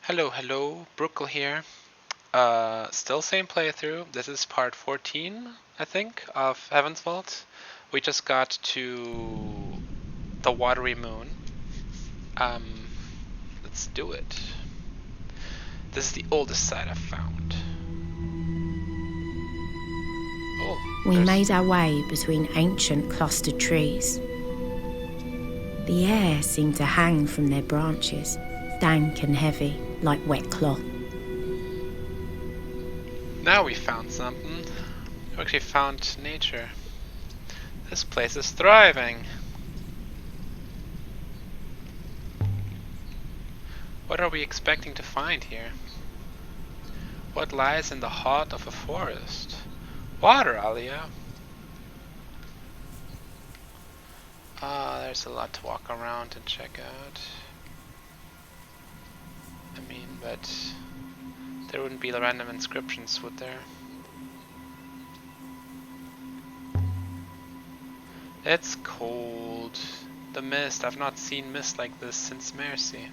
Hello, Brookle here. Still same playthrough. This is part 14, I think, of Heaven's Vault. We just got to the watery moon. Let's do it. This is the oldest site I've found. Oh, We made our way between ancient clustered trees. The air seemed to hang from their branches, dank and heavy, like wet cloth. Now we found something. We actually found nature. This place is thriving. What are we expecting to find here? What lies in the heart of a forest? Water, Alia. There's a lot to walk around and check out. I mean, but there wouldn't be random inscriptions, would there? It's cold. The mist. I've not seen mist like this since Mercy.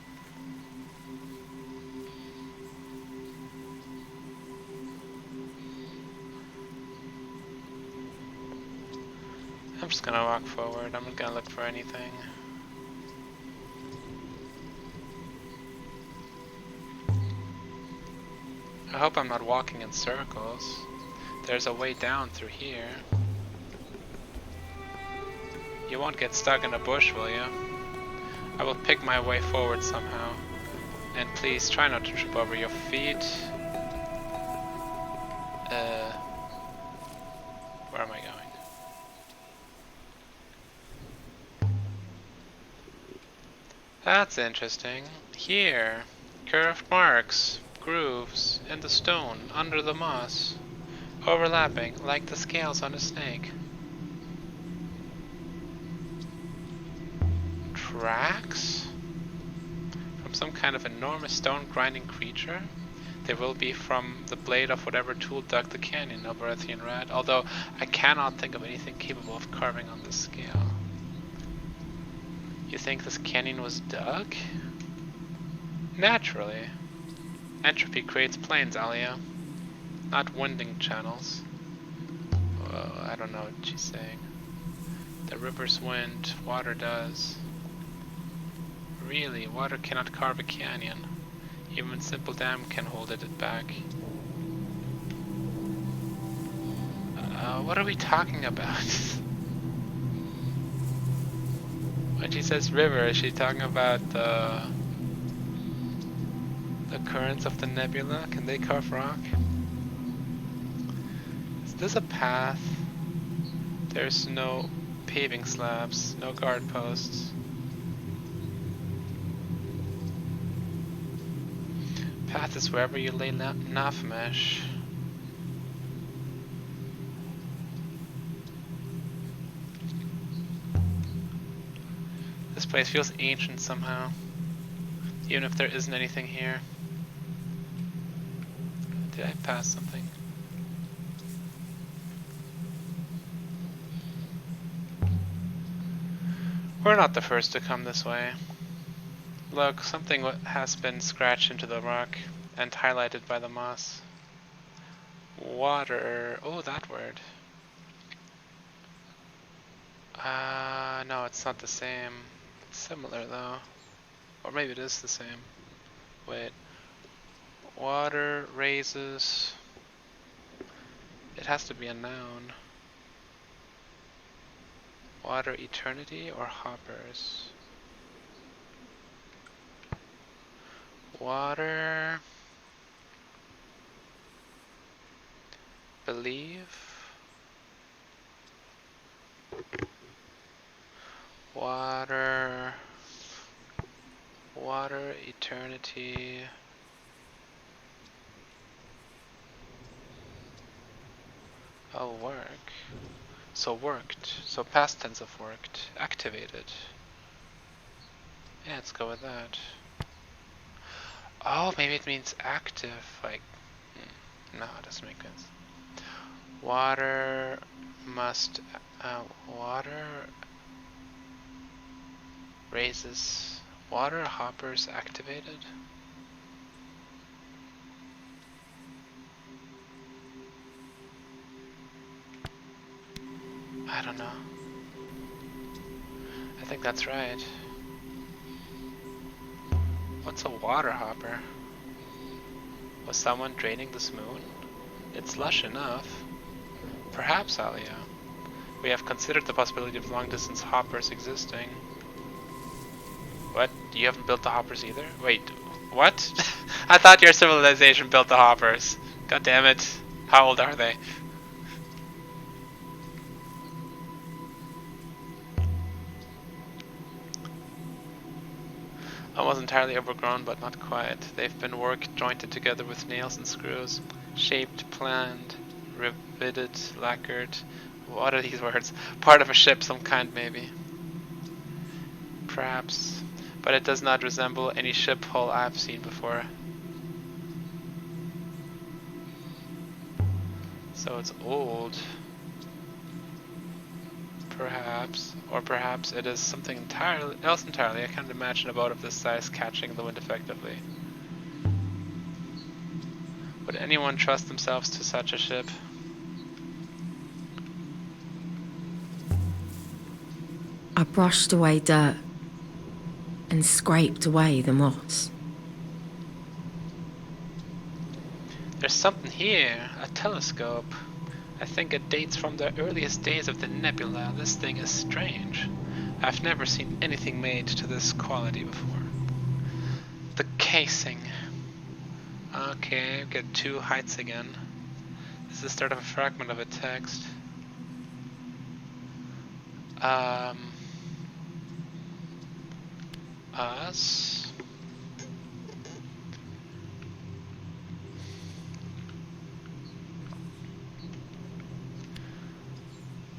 I'm just gonna walk forward. I'm not gonna look for anything. I hope I'm not walking in circles. There's a way down through here. You won't get stuck in a bush, will you? I will pick my way forward somehow. And please try not to trip over your feet. Where am I going? That's interesting. Here, curved marks, grooves in the stone under the moss, overlapping like the scales on a snake. Tracks? From some kind of enormous stone grinding creature? They will be from the blade of whatever tool dug the canyon of Earthian Red, although I cannot think of anything capable of carving on this scale. You think this canyon was dug? Naturally. Entropy creates planes, Alia. Not winding channels. Oh, I don't know what she's saying. The rivers wind, water does. Really, water cannot carve a canyon. Even a simple dam can hold it back. What are we talking about? When she says river, is she talking about the currents of the nebula? Can they carve rock? Is this a path? There's no paving slabs, no guard posts. Path is wherever you lay nav mesh. This place feels ancient somehow, even if there isn't anything here. Did I pass something? We're not the first to come this way. Look, something has been scratched into the rock and highlighted by the moss. Water. Oh, that word. No, it's not the same. It's similar though. Or maybe it is the same. Wait. Water raises. It has to be a noun. Water eternity or hoppers? Water. Believe. Water. Water eternity. Oh, work. So worked. So past tense of worked. Activated. Yeah, let's go with that. Oh, maybe it means active. Like, no, it doesn't make sense. Water must. Water raises. Water hoppers activated. I don't know. I think that's right. What's a water hopper? Was someone draining this moon? It's lush enough. Perhaps, Alia. We have considered the possibility of long-distance hoppers existing. What? You haven't built the hoppers either? Wait, what? I thought your civilization built the hoppers. God damn it. How old are they? Almost entirely overgrown, but not quite. They've been worked jointed together with nails and screws. Shaped, planned, riveted, lacquered. What are these words? Part of a ship, some kind maybe. Perhaps. But it does not resemble any ship hull I've seen before. So it's old. Perhaps. Or perhaps it is something else entirely. I can't imagine a boat of this size catching the wind effectively. Would anyone trust themselves to such a ship? I brushed away dirt and scraped away the moss. There's something here, a telescope. I think it dates from the earliest days of the nebula. This thing is strange. I've never seen anything made to this quality before. The casing. Okay, we get 2 heights again. This is the start of a fragment of a text. Us.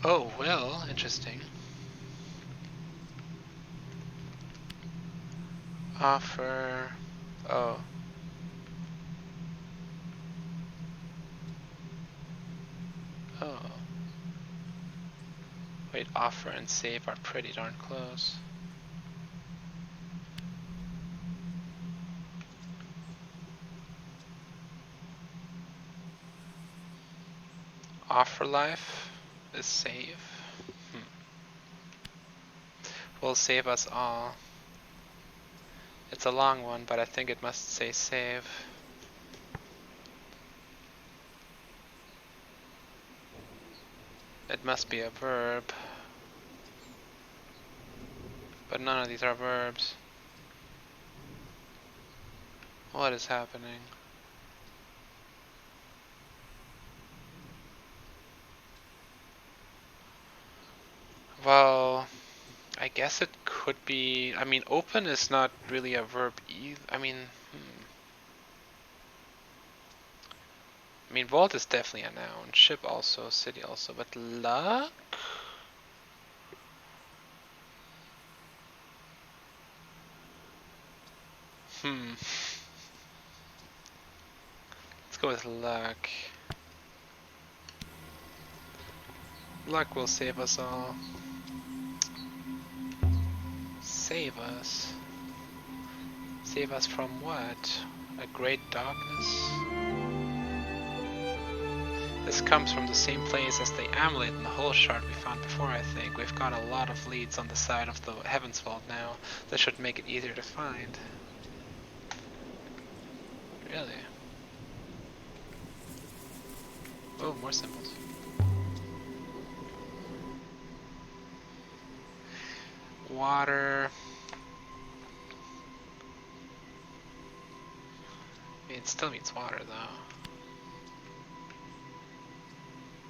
Oh, well, interesting. Offer. Oh. Oh. Wait, offer and save are pretty darn close. Offer life is save. Will save us all. It's a long one, but I think it must say save. It must be a verb. But none of these are verbs. What is happening? Well, I guess it could be. I mean, open is not really a verb either. I mean, vault is definitely a noun. Ship also, city also, but luck? Let's go with luck. Luck will save us all. Save us? Save us from what? A great darkness? This comes from the same place as the amulet and the hole shard we found before, I think. We've got a lot of leads on the side of the Heavens Vault now. This should make it easier to find. Really? Oh, more symbols. Water. It still means water, though.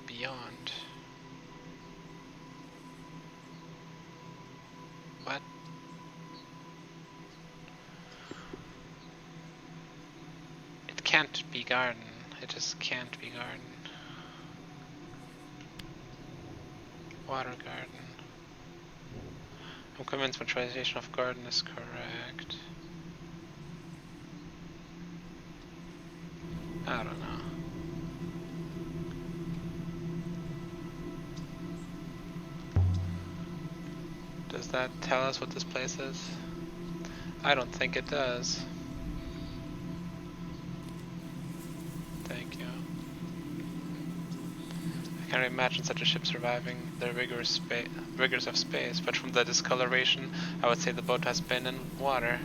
Beyond. What? It can't be garden. It just can't be garden. Water garden. I'm convinced my translation of garden is correct. I don't know. Does that tell us what this place is? I don't think it does. Thank you. I Can't imagine such a ship surviving the rigors of space, but from the discoloration, I would say the boat has been in water.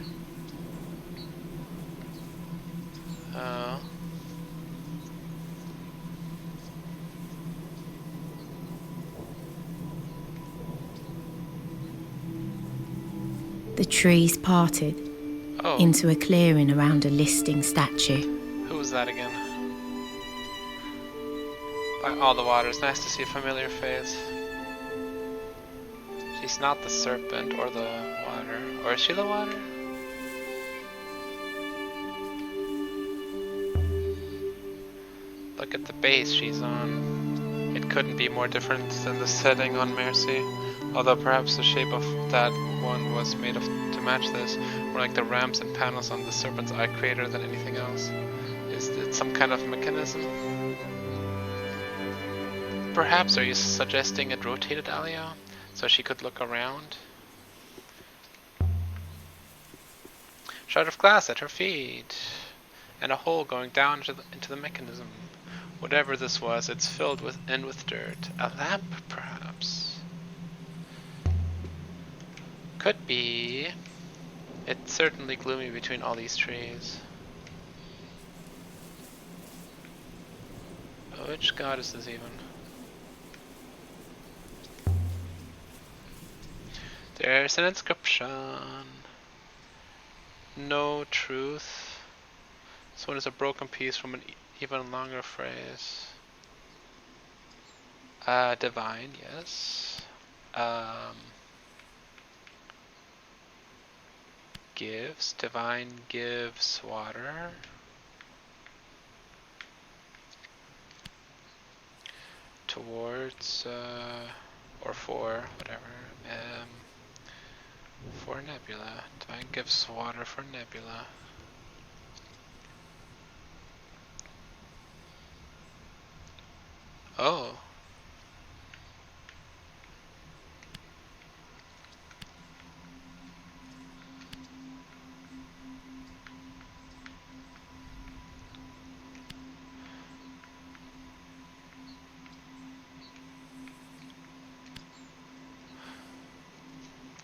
The trees parted into a clearing around a listing statue. Who was that again? By all the waters, nice to see a familiar face. She's not the serpent or the water. Or is she the water? Look at the base she's on. It couldn't be more different than the setting on Mercy. Although perhaps the shape of that one was made to match this. More like the ramps and panels on the serpent's eye crater than anything else. Is it some kind of mechanism? Perhaps, are you suggesting it rotated Alia? So she could look around? Shard of glass at her feet. And a hole going down into the mechanism. Whatever this was, it's filled with dirt. A lamp, perhaps? Could be. It's certainly gloomy between all these trees. Which god is this even? There's an inscription. No truth. This one is a broken piece from an even longer phrase. Divine, yes. Gives. Divine gives water. Towards, or for, whatever. For nebula. Divine gives water for nebula. Oh.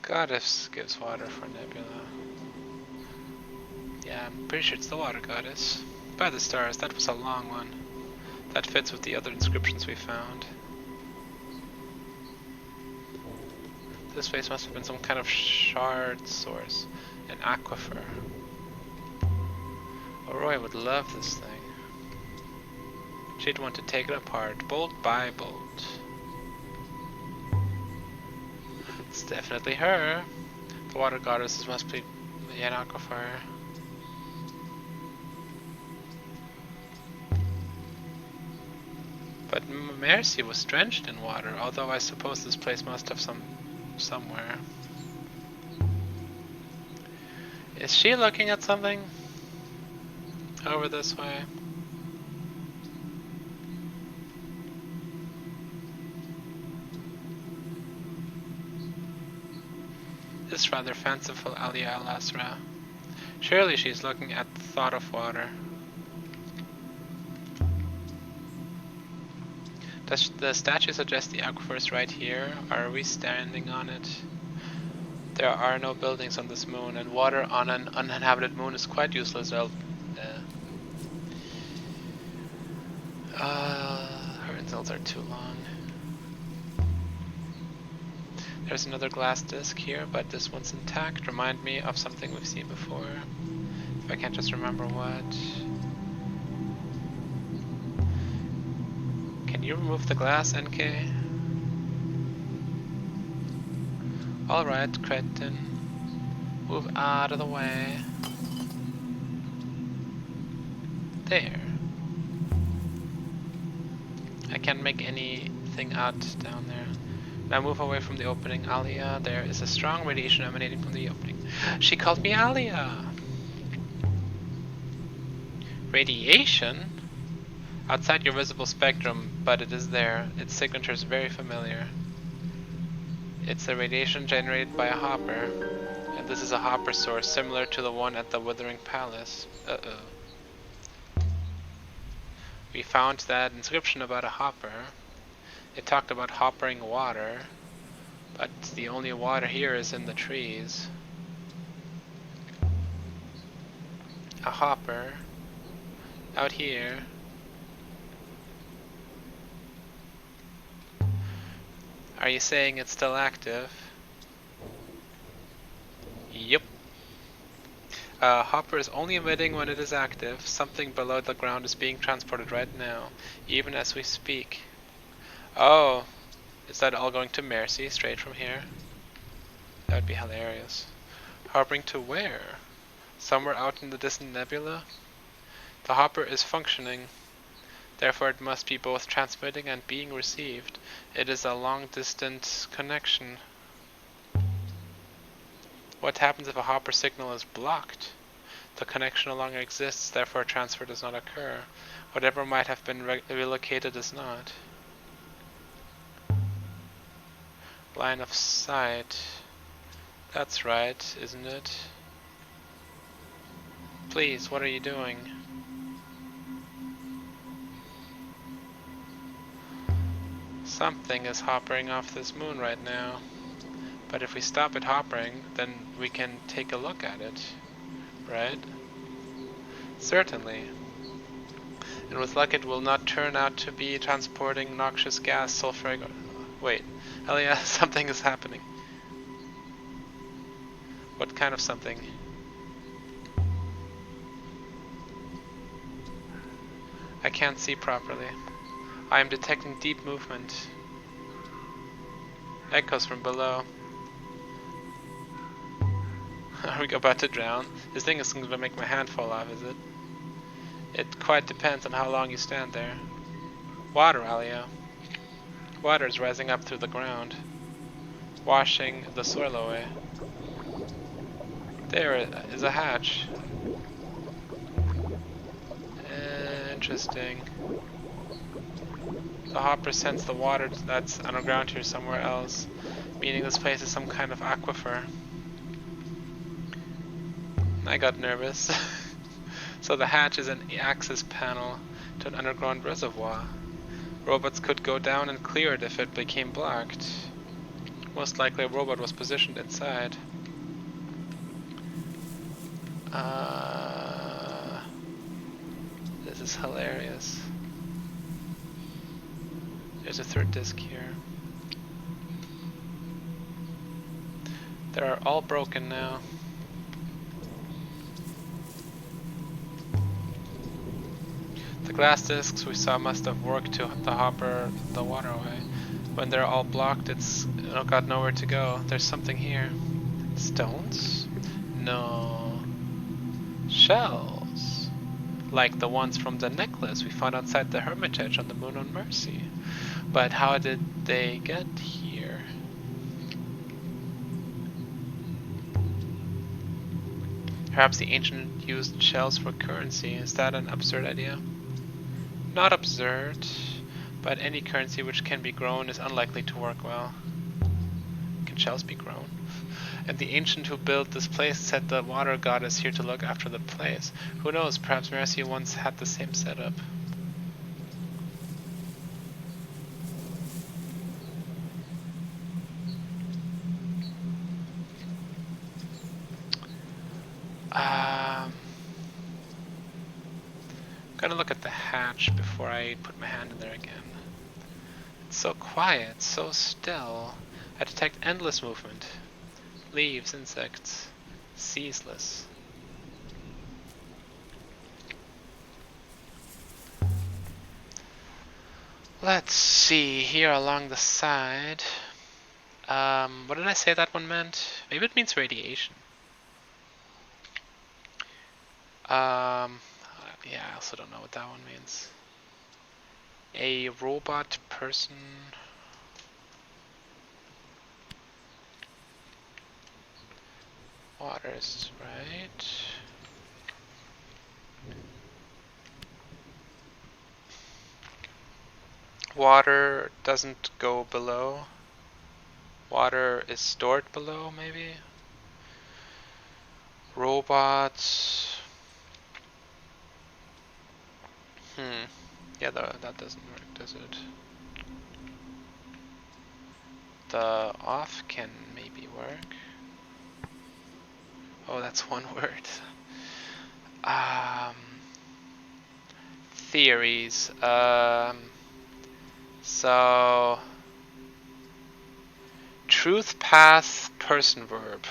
Goddess gives water for nebula. Yeah, I'm pretty sure it's the water goddess. By the stars, that was a long one. That fits with the other inscriptions we found. This place must have been some kind of shard source, an aquifer. Roy would love this thing. She'd want to take it apart, bolt by bolt. It's definitely her. The water goddess must be an aquifer. But Mercy was drenched in water, although I suppose this place must have somewhere. Is she looking at something? Over this way. This rather fanciful Alia Al-Asra. Surely she's looking at the thought of water. Does the statue suggest the aquifer is right here? Are we standing on it? There are no buildings on this moon, and water on an uninhabited moon is quite useless. Her insults are too long. There's another glass disc here, but this one's intact. Remind me of something we've seen before. If I can't just remember what. Can you remove the glass, NK? Alright, cretin. Move out of the way. There. I can't make anything out down there. Now move away from the opening, Alia. There is a strong radiation emanating from the opening. She called me Alia! Radiation? Outside your visible spectrum, but it is there. Its signature is very familiar. It's the radiation generated by a hopper. And this is a hopper source similar to the one at the Withering Palace. Uh-oh. We found that inscription about a hopper. It talked about hoppering water, but the only water here is in the trees. A hopper out here. Are you saying it's still active? Yep. Hopper is only emitting when it is active. Something below the ground is being transported right now, even as we speak. Oh, is that all going to Mercy straight from here? That would be hilarious. Hoppering to where? Somewhere out in the distant nebula? The hopper is functioning. Therefore it must be both transmitting and being received. It is a long-distance connection. What happens if a hopper signal is blocked? The connection no longer exists, therefore transfer does not occur. Whatever might have been relocated is not. Line of sight. That's right, isn't it? Please, what are you doing? Something is hoppering off this moon right now. But if we stop it hoppering, then we can take a look at it, right? Certainly. And with luck it will not turn out to be transporting noxious gas, sulfuric... Wait, Elia, something is happening. What kind of something? I can't see properly. I am detecting deep movement. Echoes from below. Are we about to drown? This thing is going to make my hand fall off, is it? It quite depends on how long you stand there. Water, Alia. Water is rising up through the ground, washing the soil away. There is a hatch. Interesting. The hopper sensed the water that's underground here somewhere else, meaning this place is some kind of aquifer. I got nervous. So the hatch is an access panel to an underground reservoir. Robots could go down and clear it if it became blocked. Most likely a robot was positioned inside. This is hilarious. There's a third disc here. They are all broken now. The glass discs we saw must have worked to the hopper the water away. When they're all blocked, it's got nowhere to go. There's something here. Stones? No. Shells. Like the ones from the necklace we found outside the Hermitage on the Moon on Mercy. But how did they get here? Perhaps the ancient used shells for currency. Is that an absurd idea? Not absurd, but any currency which can be grown is unlikely to work well. Can shells be grown? And the ancient who built this place said the water god is here to look after the place. Who knows, perhaps Mercy once had the same setup. I'm gonna look at the hatch before I put my hand in there again. It's so quiet, so still. I detect endless movement. Leaves, insects, ceaseless. Let's see, here along the side. What did I say that one meant? Maybe it means radiation. Yeah, I also don't know what that one means. A robot person. Waters, right? Water doesn't go below. Water is stored below, maybe? Robots. Yeah, that doesn't work, does it? The off can maybe work. Oh, that's one word. Theories. So truth path person verb.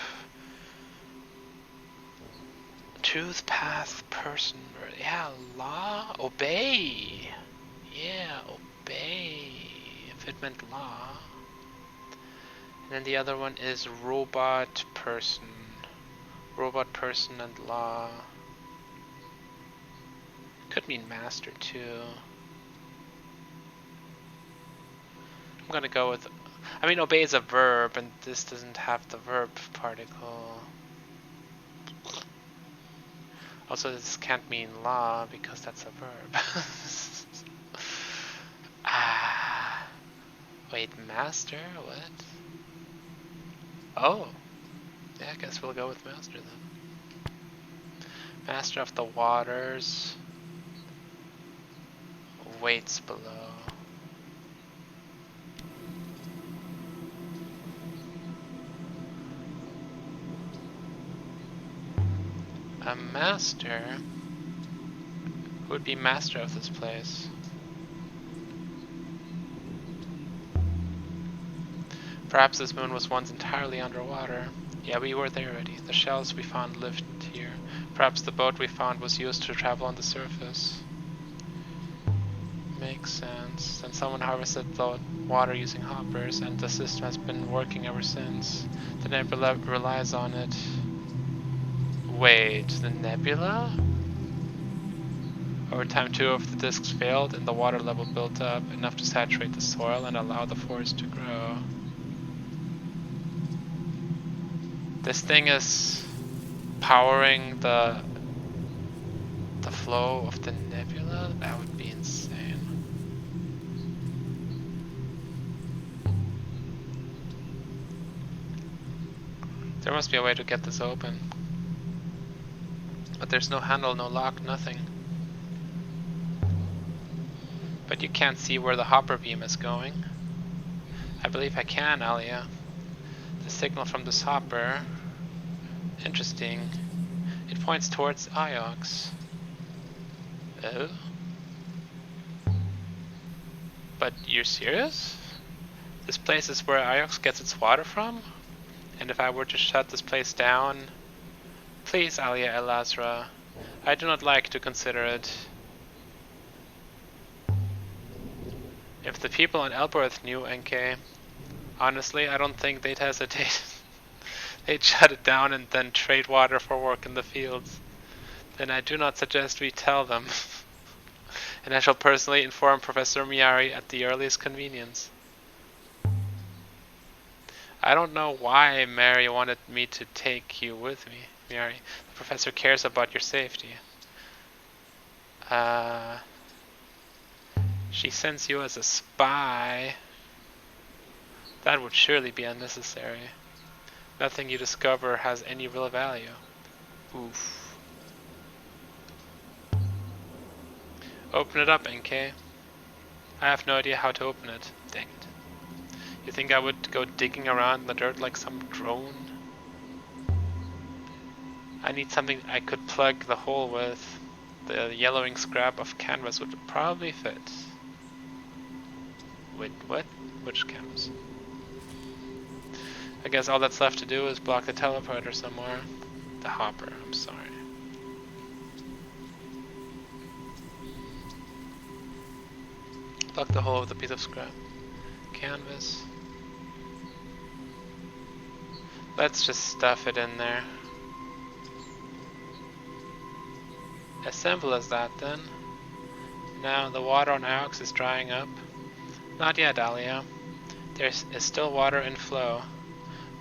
Truth path person verb. Yeah, law. Obey. Yeah, obey. If it meant law. And then the other one is robot person. Robot person and law. Could mean master too. I'm gonna go with... I mean, obey is a verb, and this doesn't have the verb particle. Also, this can't mean law, because that's a verb. Wait, master? What? Oh. Yeah, I guess we'll go with master then. Master of the waters. Waits below. A master? Who would be master of this place? Perhaps this moon was once entirely underwater. Yeah, we were there already. The shells we found lived here. Perhaps the boat we found was used to travel on the surface. Makes sense. Then someone harvested the water using hoppers, and the system has been working ever since. The nebula relies on it. Wait, the nebula? Over time, 2 of the disks failed, and the water level built up, enough to saturate the soil and allow the forest to grow. This thing is powering the flow of the nebula? That would be insane. There must be a way to get this open. But there's no handle, no lock, nothing. But you can't see where the hopper beam is going. I believe I can, Alia. The signal from this hopper. Interesting. It points towards Iox. Oh? But you're serious? This place is where Iox gets its water from? And if I were to shut this place down... Please, Alia Elazra. I do not like to consider it. If the people on Elbereth knew NK, honestly, I don't think they'd hesitate. They'd shut it down and then trade water for work in the fields. Then I do not suggest we tell them. And I shall personally inform Professor Miari at the earliest convenience. I don't know why Mary wanted me to take you with me, Miari. The professor cares about your safety. She sends you as a spy. That would surely be unnecessary. Nothing you discover has any real value. Oof. Open it up, NK. I have no idea how to open it. Dang it. You think I would go digging around in the dirt like some drone? I need something I could plug the hole with. The yellowing scrap of canvas would probably fit. Wait, what? Which canvas? I guess all that's left to do is block the teleporter somewhere. The hopper, I'm sorry. Block the hole with a piece of scrap. Canvas. Let's just stuff it in there. As simple as that then. Now the water on Iox is drying up. Not yet, Alia. There is still water in flow.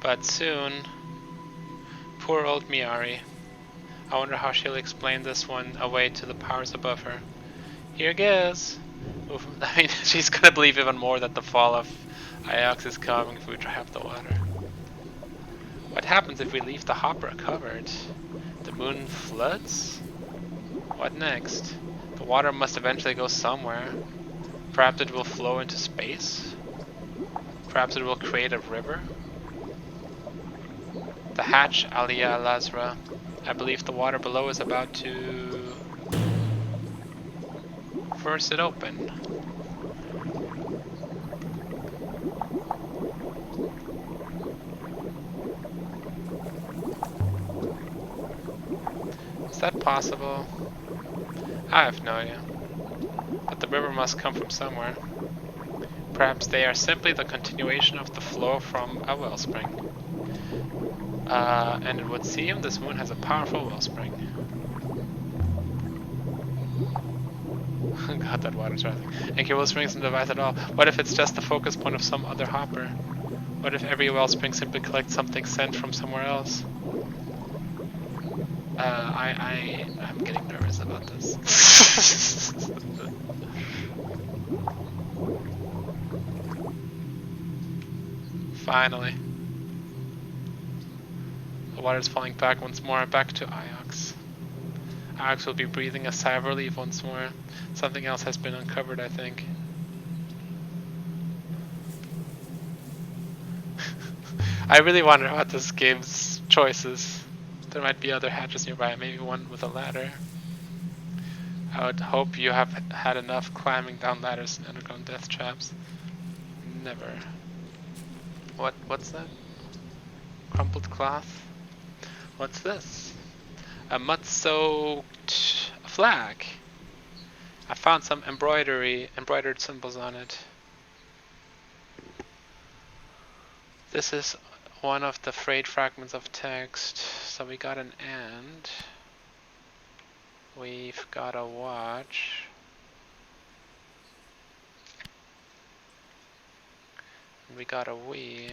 But soon... Poor old Miari. I wonder how she'll explain this one away to the powers above her. Here goes! I mean, she's gonna believe even more that the fall of Iox is coming if we dry up the water. What happens if we leave the hopper covered? The moon floods? What next? The water must eventually go somewhere. Perhaps it will flow into space? Perhaps it will create a river? The hatch, Alia Al-Azra. I believe the water below is about to force it open. Is that possible? I have no idea. But the river must come from somewhere. Perhaps they are simply the continuation of the flow from a wellspring. And it would seem this moon has a powerful wellspring. God, that water's rising. And cable springs and device at all. What if it's just the focus point of some other hopper? What if every wellspring simply collects something sent from somewhere else? I'm getting nervous about this. Finally. The water's falling back once more, back to Iox. Iox will be breathing a sigh of relief once more. Something else has been uncovered, I think. I really wonder what this game's choices. There might be other hatches nearby, maybe one with a ladder. I would hope you have had enough climbing down ladders and underground death traps. Never. What's that? Crumpled cloth? What's this? A mud-soaked flag. I found some embroidered symbols on it. This is one of the frayed fragments of text. So we got an and. We've got a watch. And we got a we.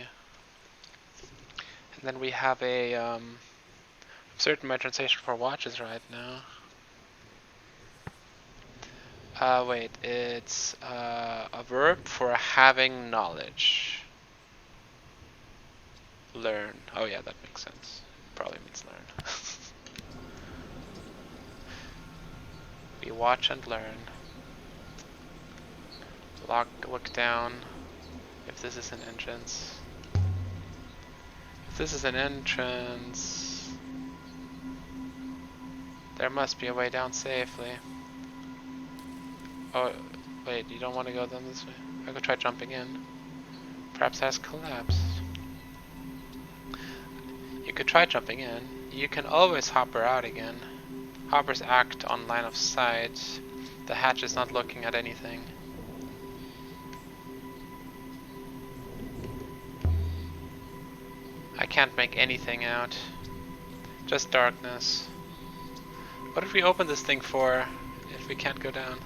And then we have a I'm certain my translation for watches right now. Wait, it's a verb for having knowledge. Learn. Oh yeah, that makes sense. Probably means learn. We watch and learn. Look down. If this is an entrance. If this is an entrance, there must be a way down safely. Oh, wait, you don't want to go down this way? I could try jumping in. Perhaps it has collapsed. You could try jumping in. You can always hopper out again. Hoppers act on line of sight. The hatch is not looking at anything. I can't make anything out. Just darkness. What if we open this thing for if we can't go down?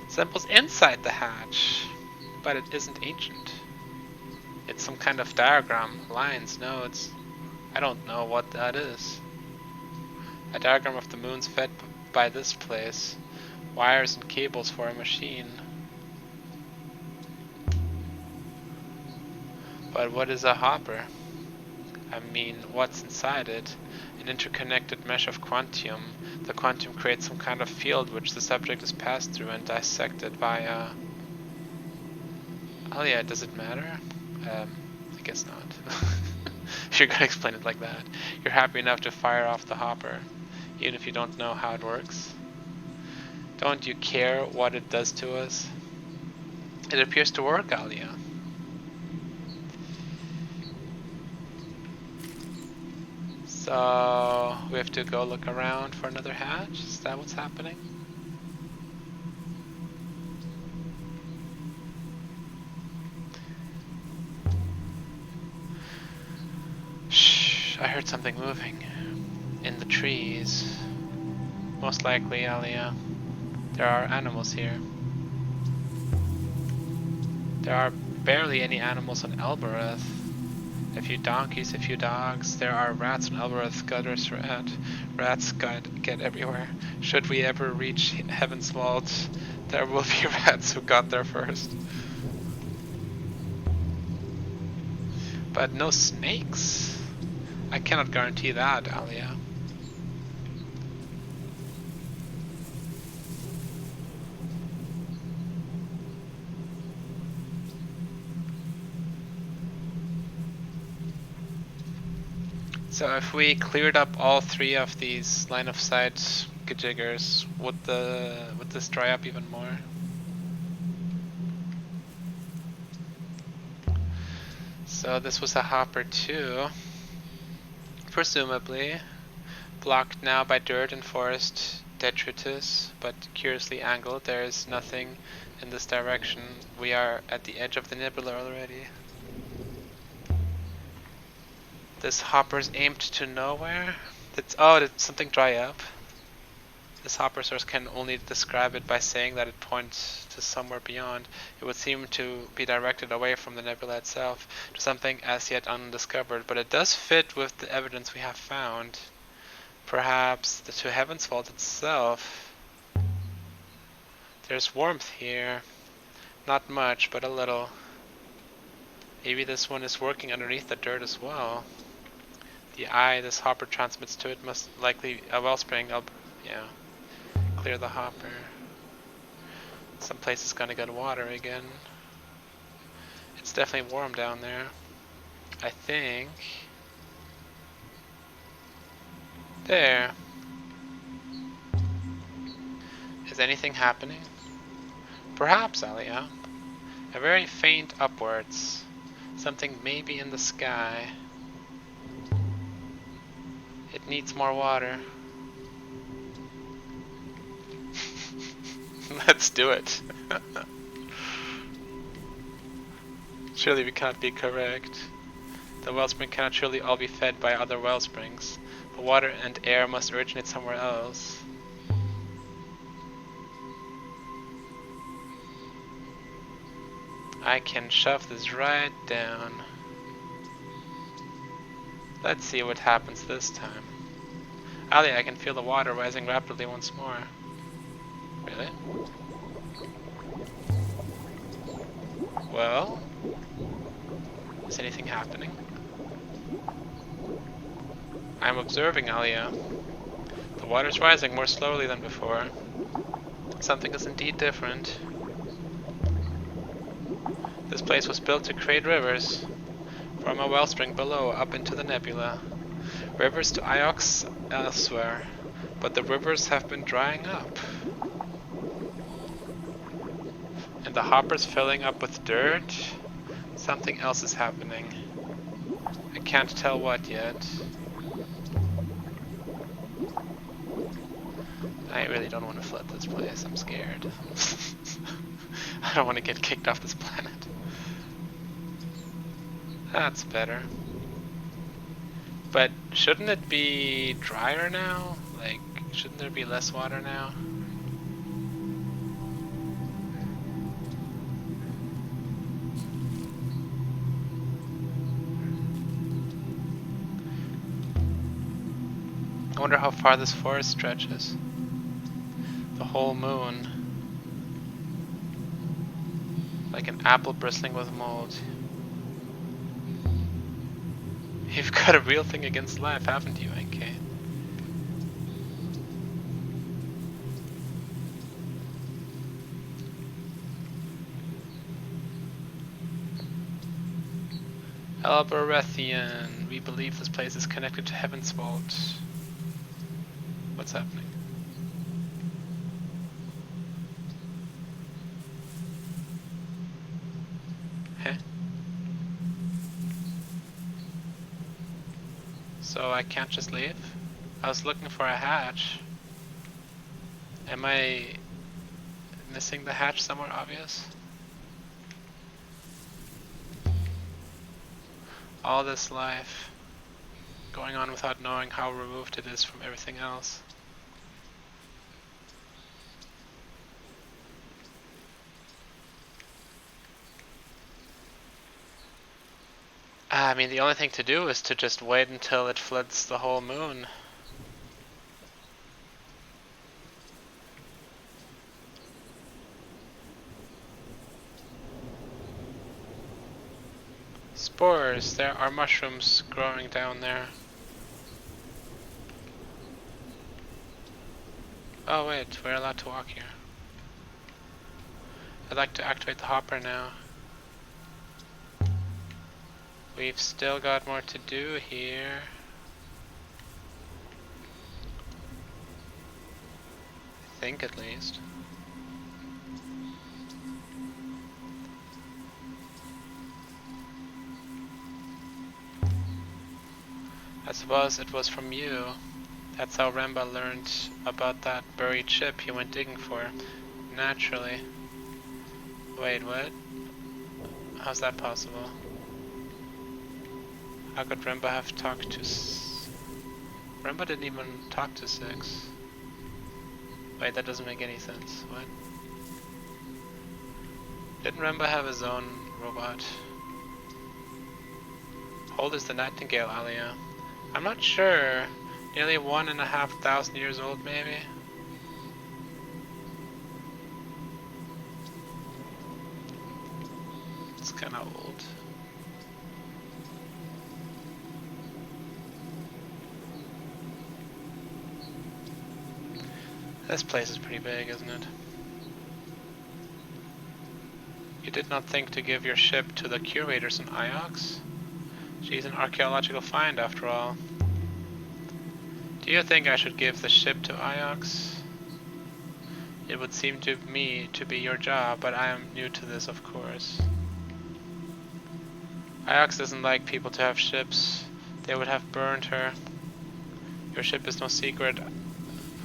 Symbols inside the hatch, but it isn't ancient. It's some kind of diagram, lines, nodes. I don't know what that is. A diagram of the moons fed by this place. Wires and cables for a machine. But what is a hopper? I mean, what's inside it? An interconnected mesh of quantum. The quantum creates some kind of field which the subject is passed through and dissected via... Oh yeah, does it matter? I guess not. If you're gonna explain it like that. You're happy enough to fire off the hopper, even if you don't know how it works. Don't you care what it does to us? It appears to work, Alia. So we have to go look around for another hatch? Is that what's happening? Shh, I heard something moving. In the trees. Most likely, Alia. There are animals here. There are barely any animals on Elbereth. A few donkeys, a few dogs. There are rats on Elbereth, gutters rat. Rats get everywhere. Should we ever reach Heaven's Vault, there will be rats who got there first. But no snakes. I cannot guarantee that, Alia. So if we cleared up all 3 of these line of sight gajiggers, would this dry up even more? So this was a hopper too, presumably. Blocked now by dirt and forest detritus, but curiously angled. There is nothing in this direction. We are at the edge of the nebula already. This hopper's aimed to nowhere? Did something dry up? This hopper source can only describe it by saying that it points to somewhere beyond. It would seem to be directed away from the nebula itself, to something as yet undiscovered, but it does fit with the evidence we have found. Perhaps to Heaven's Vault itself. There's warmth here. Not much, but a little. Maybe this one is working underneath the dirt as well. The eye this hopper transmits to it must likely a wellspring. Yeah. Clear the hopper. Some place is gonna get water again. It's definitely warm down there. I think. There. Is anything happening? Perhaps, Alia. A very faint upwards. Something maybe in the sky. It needs more water. Let's do it. Surely we cannot be correct. The wellspring cannot surely all be fed by other wellsprings. The water and air must originate somewhere else. I can shove this right down. Let's see what happens this time. Ali, I can feel the water rising rapidly once more. Really? Well, is anything happening? I'm observing, Alia. The water's rising more slowly than before. Something is indeed different. This place was built to create rivers. From a wellspring below up into the nebula. Rivers to Iox elsewhere. But the rivers have been drying up. And the hopper's filling up with dirt. Something else is happening. I can't tell what yet. I really don't want to flood this place. I'm scared. I don't want to get kicked off this planet. That's better. But shouldn't it be drier now? Like, shouldn't there be less water now? I wonder how far this forest stretches. The whole moon. Like an apple bristling with mold. You've got a real thing against life, haven't you, NK? Alberethian, we believe this place is connected to Heaven's Vault. What's happening? Heh? So I can't just leave? I was looking for a hatch. Am I missing the hatch somewhere obvious? All this life going on without knowing how removed it is from everything else. I mean, the only thing to do is to just wait until it floods the whole moon. Spores, there are mushrooms growing down there. Oh wait, we're allowed to walk here. I'd like to activate the hopper now. We've still got more to do here. think, at least. I suppose it was from you. That's how Remba learned about that buried ship he went digging for. Naturally. Wait, what? How's that possible? How could Remba have talked to Remba didn't even talk to Six. Wait, that doesn't make any sense. What? Didn't Remba have his own robot? How old is the Nightingale, Alia? I'm not sure. Nearly 1,500 years old, maybe? It's kinda old. This place is pretty big, isn't it? You did not think to give your ship to the curators in Iox? She's an archaeological find, after all. Do you think I should give the ship to Iox? It would seem to me to be your job, but I am new to this, of course. Iox doesn't like people to have ships. They would have burned her. Your ship is no secret,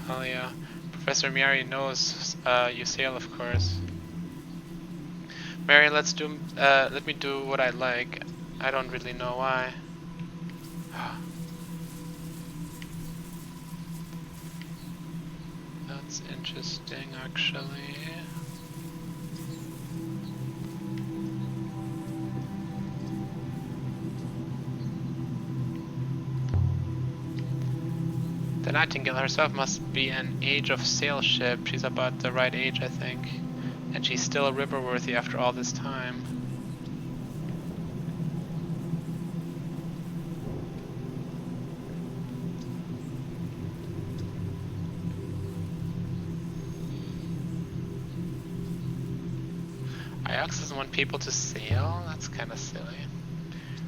Alia. Professor Mary knows you sail, of course. Mary, let me do what I like. I don't really know why. That's interesting, actually. The Nightingale herself must be an age of sail ship. She's about the right age, I think. And she's still river-worthy after all this time. Iox doesn't want people to sail? That's kinda silly.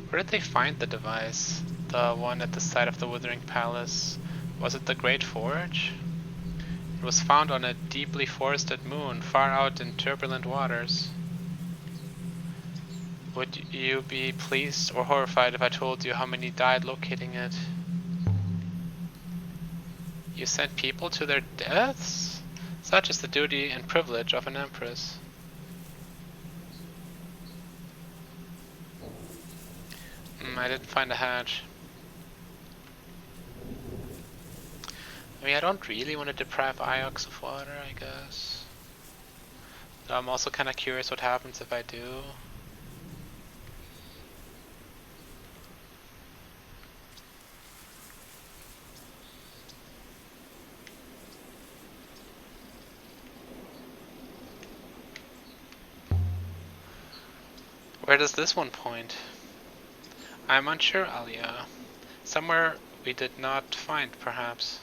Where did they find the device? The one at the site of the Withering Palace? Was it the Great Forge? It was found on a deeply forested moon, far out in turbulent waters. Would you be pleased or horrified if I told you how many died locating it? You sent people to their deaths? Such is the duty and privilege of an empress. I didn't find a hatch. I mean, I don't really want to deprive Iox of water, I guess. Though I'm also kind of curious what happens if I do. Where does this one point? I'm unsure, Alia. Somewhere we did not find, perhaps.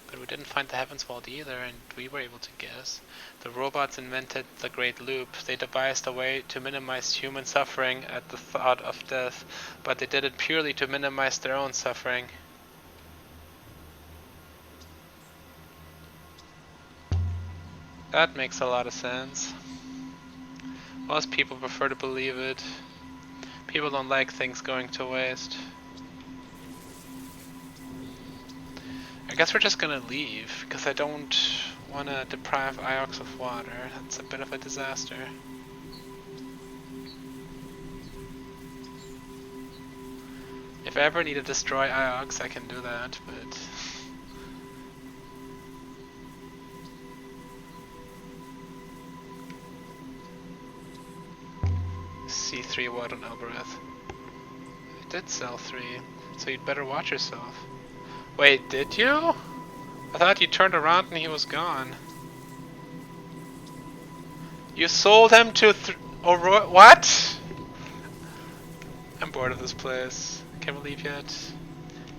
But we didn't find the Heavens Vault either, and we were able to guess. The robots invented the Great Loop. They devised a way to minimize human suffering at the thought of death, but they did it purely to minimize their own suffering. That makes a lot of sense. Most people prefer to believe it. People don't like things going to waste. I guess we're just gonna leave, because I don't want to deprive Iox of water. That's a bit of a disaster. If I ever need to destroy Iox, I can do that, but... C3 watt on Albereth. I did sell 3, so you'd better watch yourself. Wait, did you? I thought you turned around and he was gone. You sold him to what? I'm bored of this place. Can't believe yet.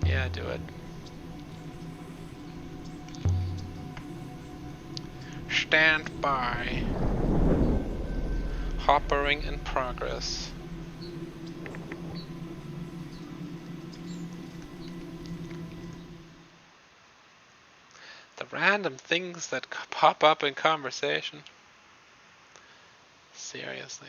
Yeah, do it. Stand by. Hoppering in progress. random things that pop up in conversation. Seriously.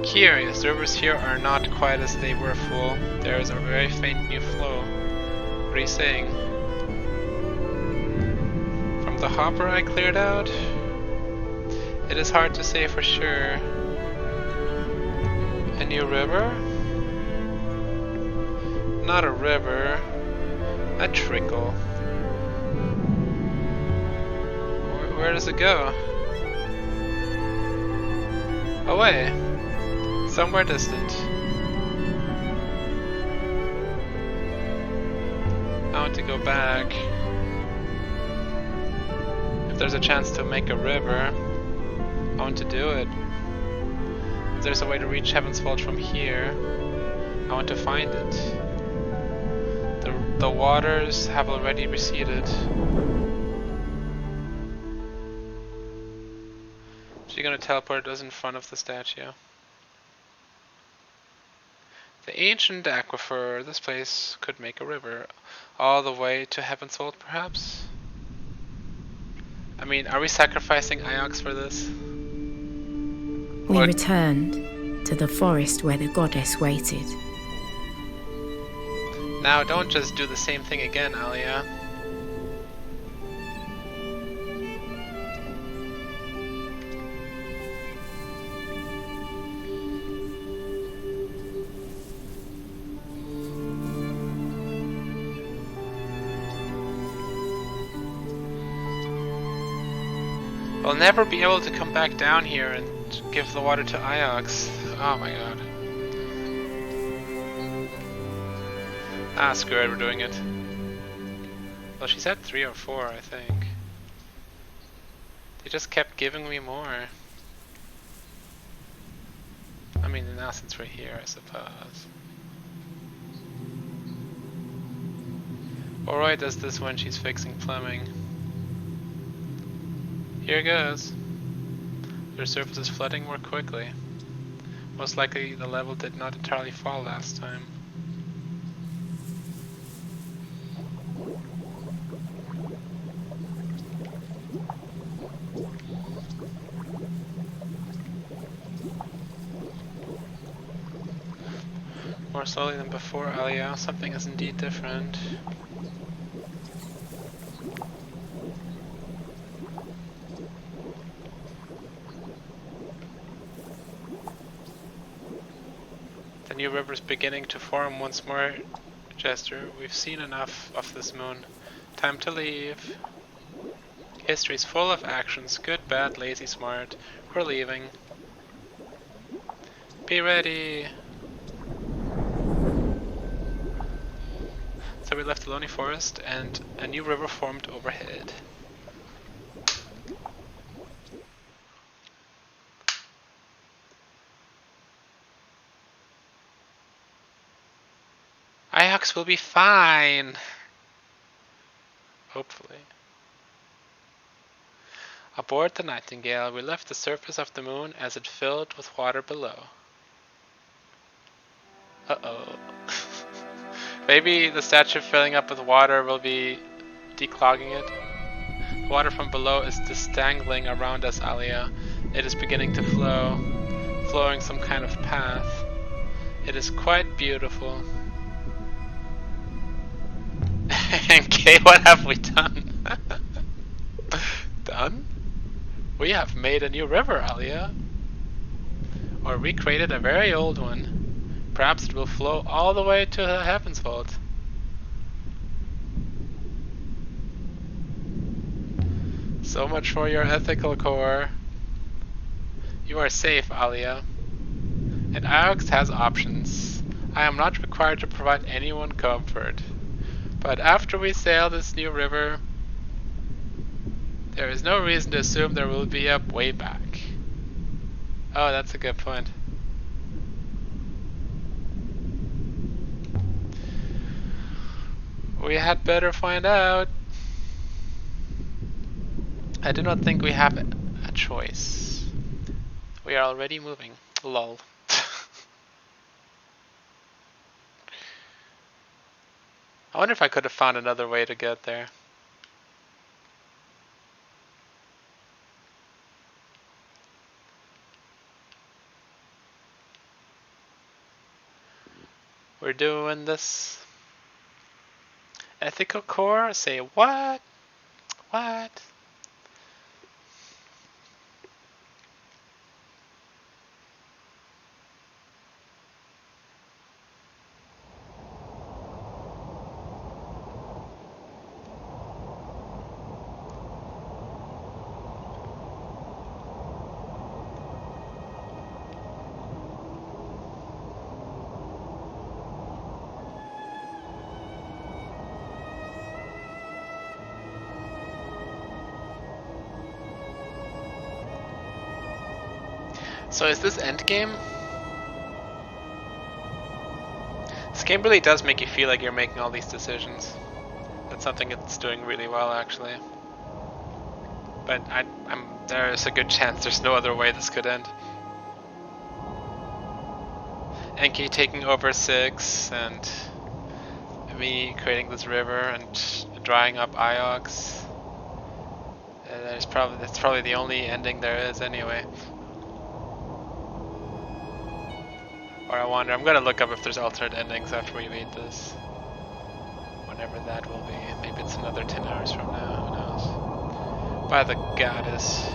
Curious, the rivers here are not quite as they were full. There is a very faint new flow. What are you saying? From the hopper I cleared out? It is hard to say for sure. A new river? Not a river. A trickle. Where does it go? Away. Somewhere distant. I want to go back. If there's a chance to make a river, I want to do it. If there's a way to reach Heaven's Vault from here, I want to find it. The waters have already receded. She's gonna teleport us in front of the statue. The ancient aquifer. This place could make a river. All the way to Heaven's Vault, perhaps? I mean, are we sacrificing Iox for this? We returned to the forest where the goddess waited. Now, don't just do the same thing again, Alia. We'll never be able to come back down here and give the water to Iox. Oh my god. Ah, screw it, we're doing it. Well, she said 3 or 4, I think. They just kept giving me more. I mean, now since we're here, I suppose. Or Roy does this when she's fixing plumbing. Here goes. Their surface is flooding more quickly. Most likely the level did not entirely fall last time. More slowly than before, Alia. Something is indeed different. The new river is beginning to form once more, Jester. We've seen enough of this moon. Time to leave. History's full of actions. Good, bad, lazy, smart. We're leaving. Be ready. So we left the lonely forest and a new river formed overhead. Iox will be fine. Hopefully. Aboard the Nightingale, we left the surface of the moon as it filled with water below. Uh-oh. Maybe the statue filling up with water will be declogging it. The water from below is distangling around us, Alia. It is beginning to flow, flowing some kind of path. It is quite beautiful. Okay, what have we done? Done? We have made a new river, Alia. Or recreated a very old one. Perhaps it will flow all the way to the Heaven's Vault. So much for your ethical core. You are safe, Alia. And Iox has options. I am not required to provide anyone comfort. But after we sail this new river, there is no reason to assume there will be a way back. Oh, that's a good point. We had better find out. I do not think we have a choice. We are already moving. Lol. I wonder if I could have found another way to get there. We're doing this. Ethical core? Say what? What? So is this endgame? This game really does make you feel like you're making all these decisions. That's something it's doing really well, actually. But there's a good chance there's no other way this could end. Enki taking over 6, and me creating this river and drying up Iox. That's probably the only ending there is anyway. Or I wonder, I'm gonna look up if there's alternate endings after we beat this. Whenever that will be. Maybe it's another 10 hours from now, who knows. By the goddess.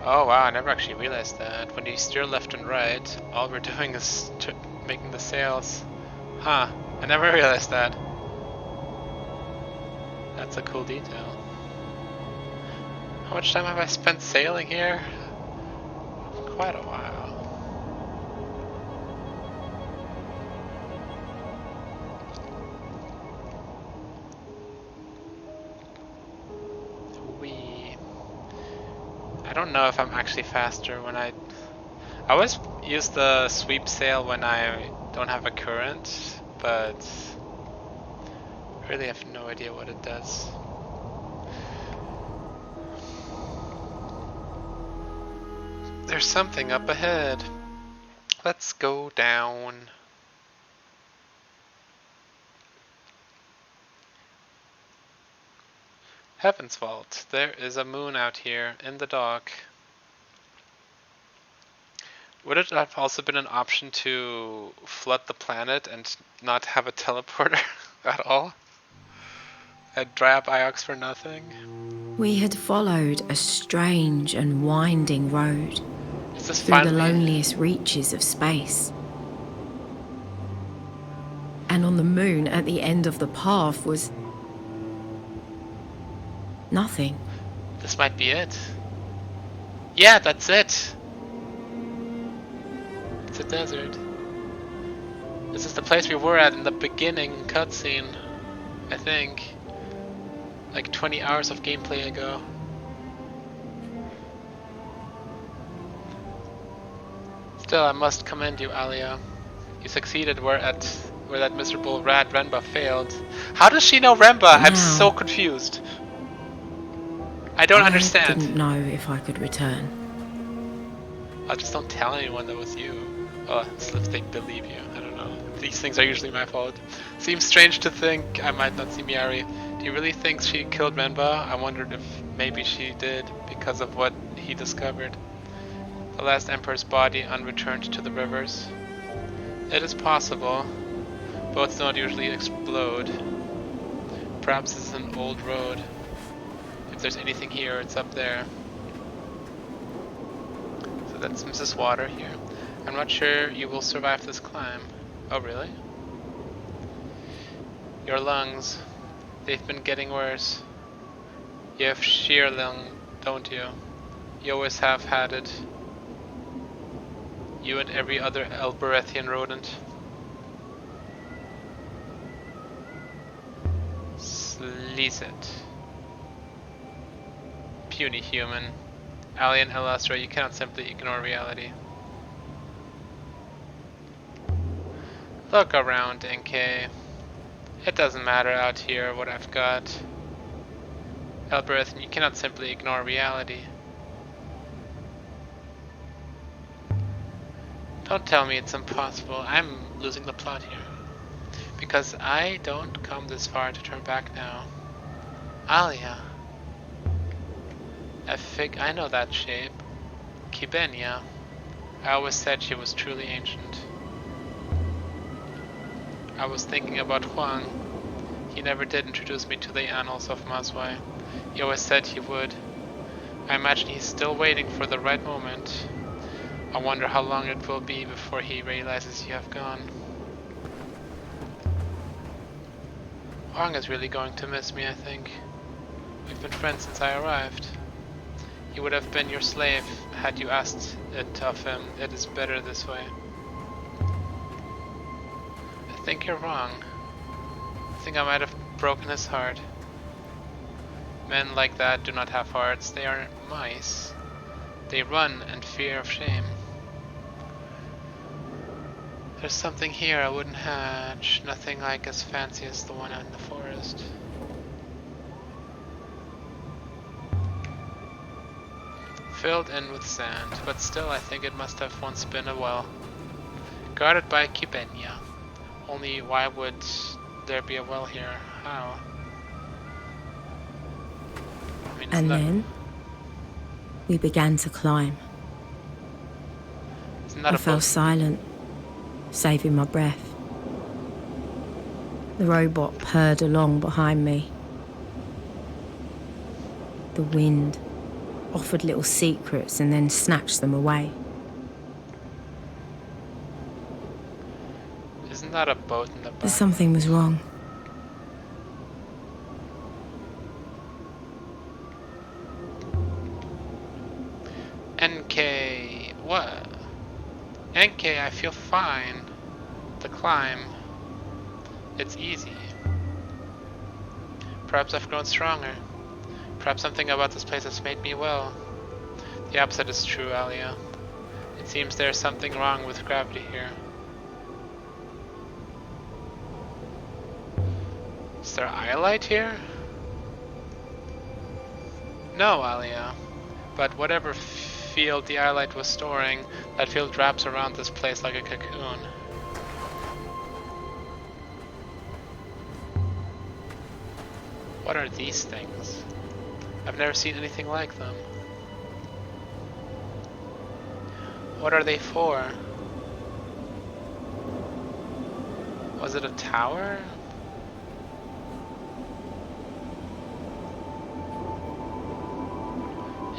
Oh wow, I never actually realized that. When you steer left and right, all we're doing is making the sails. Huh, I never realized that. That's a cool detail. How much time have I spent sailing here? Quite a while. I don't know if I'm actually faster when I always use the sweep sail when I don't have a current, but I really have no idea what it does. There's something up ahead. Let's go down. Heaven's Vault. There is a moon out here in the dock. Would it have also been an option to flood the planet and not have a teleporter at all? And dry up Iox for nothing? We had followed a strange and winding road Is this through the finally... loneliest reaches of space. And on the moon at the end of the path was nothing. This might be it. Yeah, that's it. It's a desert. This is the place we were at in the beginning cutscene, I think. Like 20 hours of gameplay ago. Still, I must commend you, Alia. You succeeded where that miserable rat Renba failed. How does she know Renba? I'm so confused. I don't understand. I didn't know if I could return. I just don't tell anyone that was you. Oh, if they believe you. I don't know. These things are usually my fault. Seems strange to think I might not see Miari. Do you really think she killed Renba? I wondered if maybe she did because of what he discovered. The last Emperor's body unreturned to the rivers. It is possible. Boats don't usually explode. Perhaps this is an old road. If there's anything here, it's up there. So that's Mrs. Water here. I'm not sure you will survive this climb. Oh, really? Your lungs. They've been getting worse. You have sheer lung, don't you? You always have had it. You and every other Elberethian rodent. Sleaze it. Puny human. Alien Illustra, you cannot simply ignore reality. Look around, NK. It doesn't matter out here what I've got. Elbereth, you cannot simply ignore reality. Don't tell me it's impossible. I'm losing the plot here. Because I don't come this far to turn back now. Alia. I know that shape. Kibenia. I always said she was truly ancient. I was thinking about Huang. He never did introduce me to the annals of Mazwai. He always said he would. I imagine he's still waiting for the right moment. I wonder how long it will be before he realizes you have gone. Huang is really going to miss me, I think. We've been friends since I arrived. He would have been your slave had you asked it of him. It is better this way. I think you're wrong. I think I might have broken his heart. Men like that do not have hearts. They are mice. They run in fear of shame. There's something here I wouldn't hatch. Nothing like as fancy as the one out in the forest. Filled in with sand, but still I think it must have once been a well. Guarded by Kibenia. Only why would there be a well here? How? I mean, And then we began to climb. I fell silent, saving my breath. The robot purred along behind me. The wind offered little secrets and then snatched them away. Isn't that a boat in the back? But something was wrong. NK, what? NK, I feel fine. The climb, it's easy. Perhaps I've grown stronger. Perhaps something about this place has made me well. The opposite is true, Alia. It seems there's something wrong with gravity here. Is there eyelight here? No, Alia. But whatever field the eyelight was storing, that field wraps around this place like a cocoon. What are these things? I've never seen anything like them. What are they for? Was it a tower?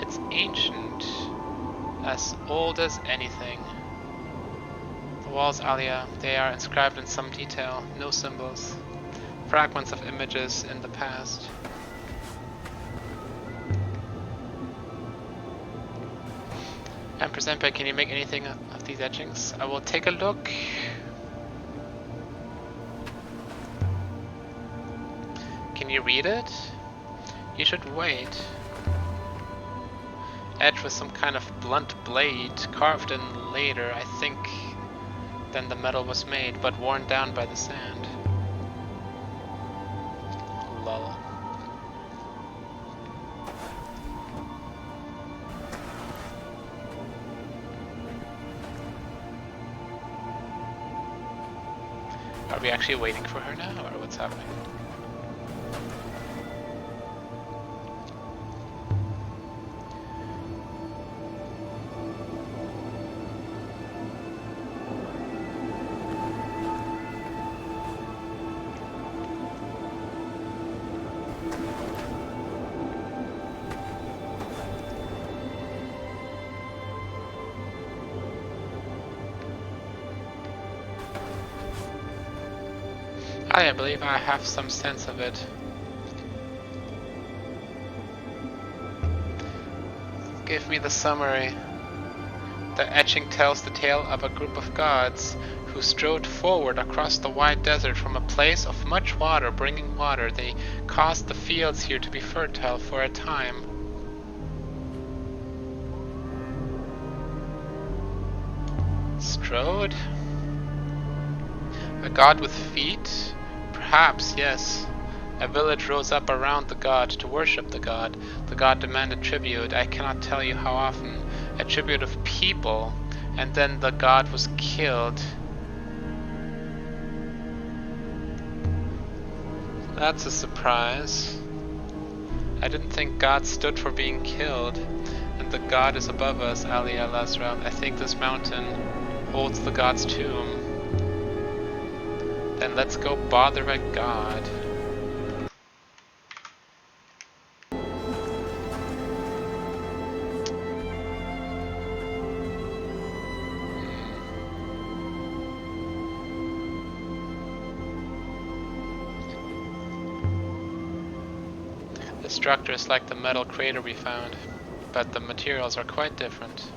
It's ancient, as old as anything. The walls, Alia, they are inscribed in some detail, no symbols. Fragments of images in the past. Empress Empire, can you make anything of these etchings? I will take a look. Can you read it? You should wait. Edged with some kind of blunt blade, carved in later, I think, than the metal was made, but worn down by the sand. Lol. Are we actually waiting for her now, or what's happening? I believe I have some sense of it. Give me the summary. The etching tells the tale of a group of gods who strode forward across the wide desert from a place of much water, bringing water. They caused the fields here to be fertile for a time. Strode? A god with feet? Perhaps, yes. A village rose up around the god to worship the god. The god demanded tribute, I cannot tell you how often. A tribute of people. And then the god was killed. That's a surprise. I didn't think God stood for being killed. And the god is above us, Ali al-Azra. I think this mountain holds the god's tomb. Then let's go bother a god. The structure is like the metal crater we found, but the materials are quite different.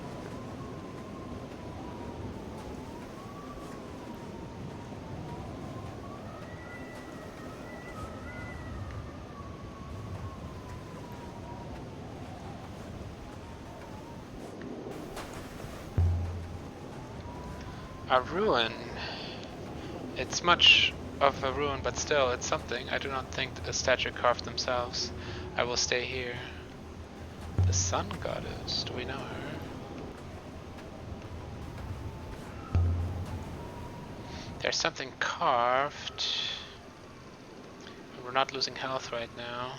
A ruin. It's much of a ruin, but still, it's something. I do not think a statue carved themselves. I will stay here. The sun goddess, do we know her? There's something carved. We're not losing health right now.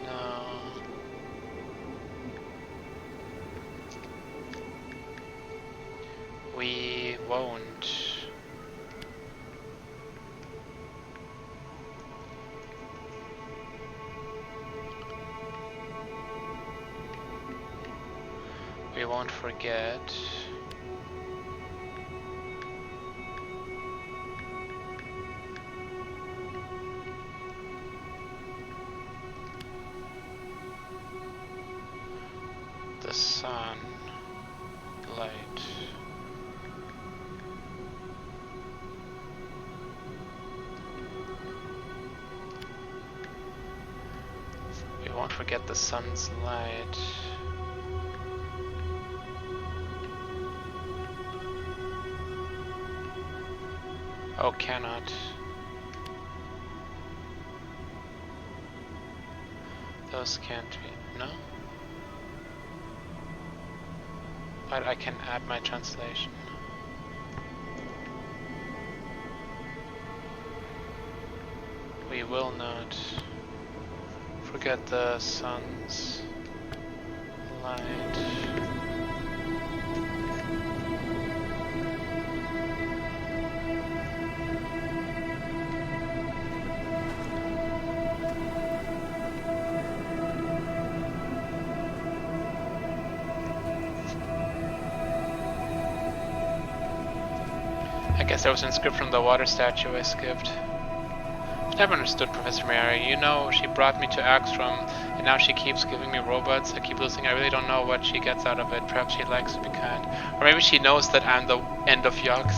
No. We won't. We won't forget. The sun, light. We won't forget the sun's light. Oh, cannot. Those can't be, no? But I can add my translation. We will not forget the sun's light. I guess there was an inscription from the water statue I skipped. I've never understood Professor Mary. You know, she brought me to Axstrom, and now she keeps giving me robots. I keep losing. I really don't know what she gets out of it. Perhaps she likes to be kind. Or maybe she knows that I'm the end of Yogs.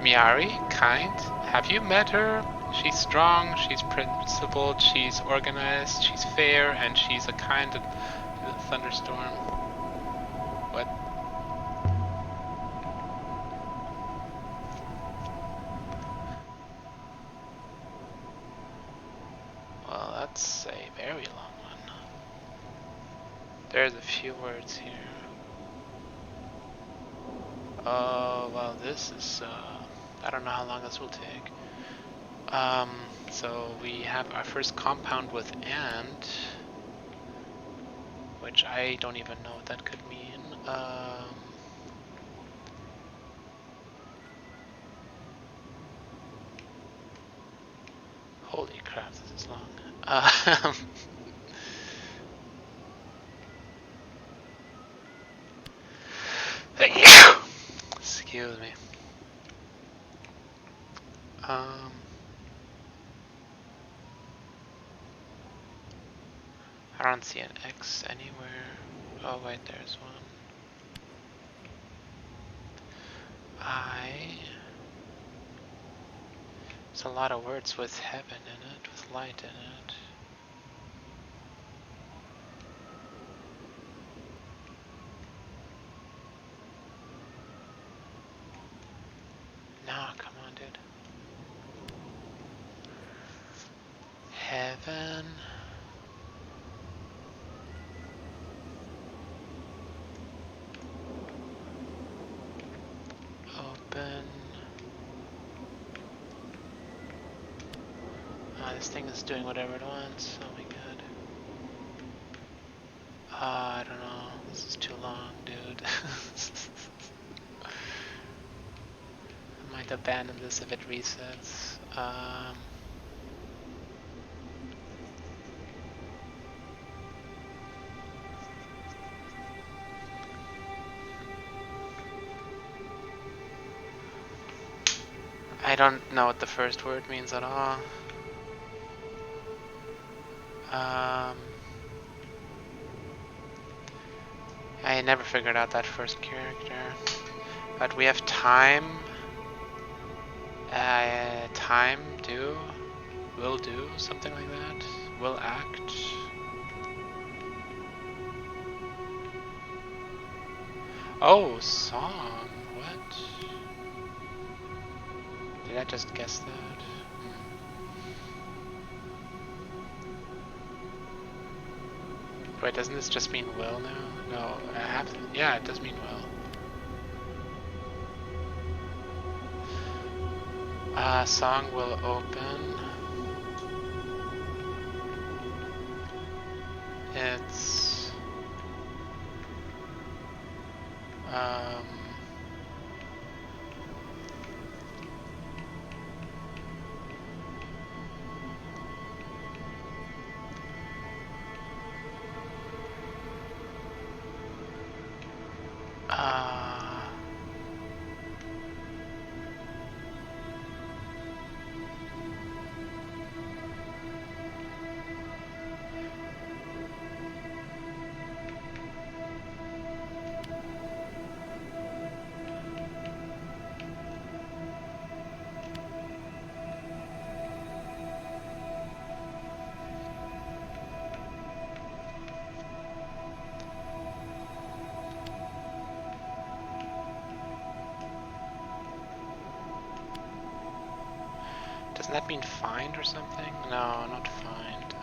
Miari? Kind? Have you met her? She's strong, she's principled, she's organized, she's fair, and she's a kind of thunderstorm. What? Well, that's a very long one. There's a few words here. Oh, well, this is, I don't know how long this will take. So we have our first compound with and, which I don't even know what that could mean. Holy crap, this is long. Excuse me. I don't see an X anywhere. Oh wait, there's one. There's a lot of words with heaven in it, with light in it. No, come on, dude. Heaven. Open. This thing is doing whatever it wants. Oh my god. I don't know. This is too long, dude. I might abandon this if it resets. I don't know what the first word means at all. I never figured out that first character. But we have time. Time, do, will do, something like that. Will act. Oh, song. What? Did I just guess that? Wait, doesn't this just mean will now? No, I have to. Yeah, it does mean will. Song will open. It's doesn't that mean find or something? No, not find.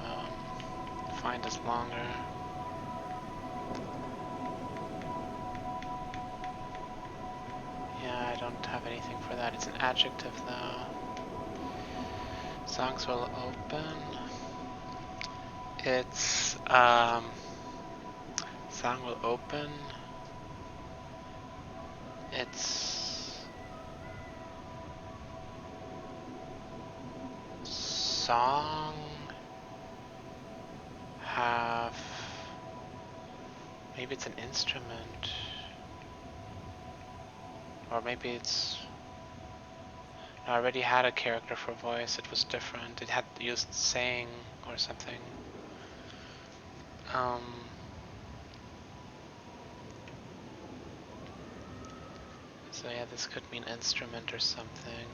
Find is longer. Yeah, I don't have anything for that. It's an adjective though. Songs will open. It's song will open. It's song have, maybe it's an instrument, or maybe it's, no, I already had a character for voice. It was different. It had used saying or something. So yeah, this could mean instrument or something.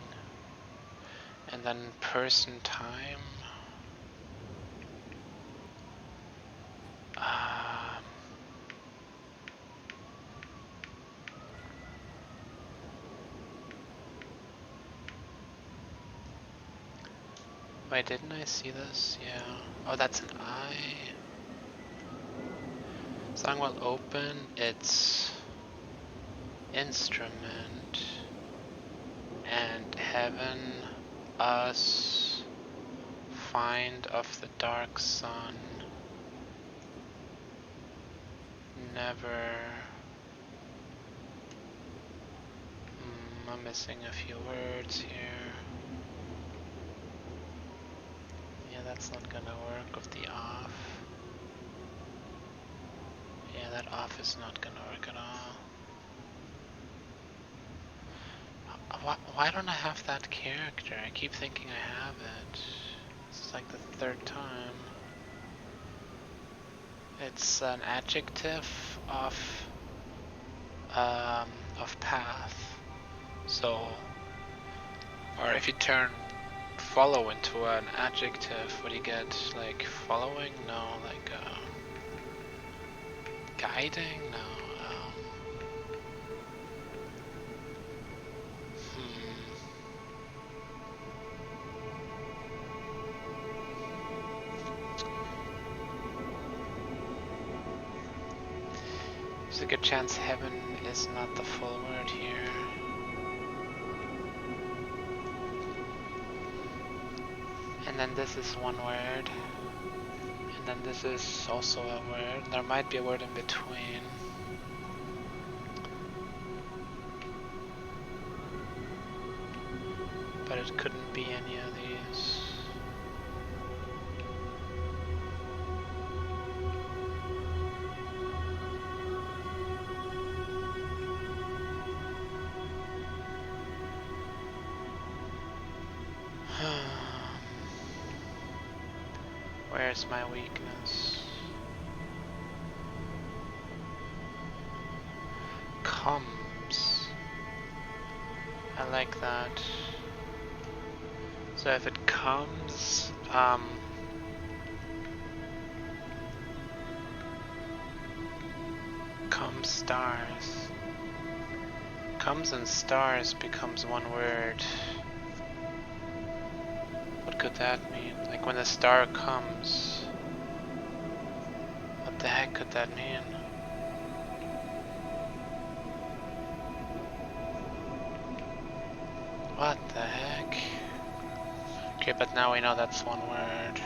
And then person time. Wait, didn't I see this? Yeah. Oh, that's an I. Song will open. It's instrument. And heaven, us, find of the dark sun, never. I'm missing a few words here. Yeah, that's not gonna work with the off. Yeah, that off is not gonna work at all. Why don't I have that character? I keep thinking I have it. It's like the third time. It's an adjective of path. So, or if you turn follow into an adjective, would you get like following? No, like guiding? No. There's a good chance heaven is not the full word here. And then this is one word. And then this is also a word. There might be a word in between. But it couldn't be any of these. Where's my weakness? Comes. I like that. So if it comes, comes stars. Comes and stars becomes one word. What could that mean? Like when a star comes, what the heck could that mean? What the heck? Okay, but now we know that's one word.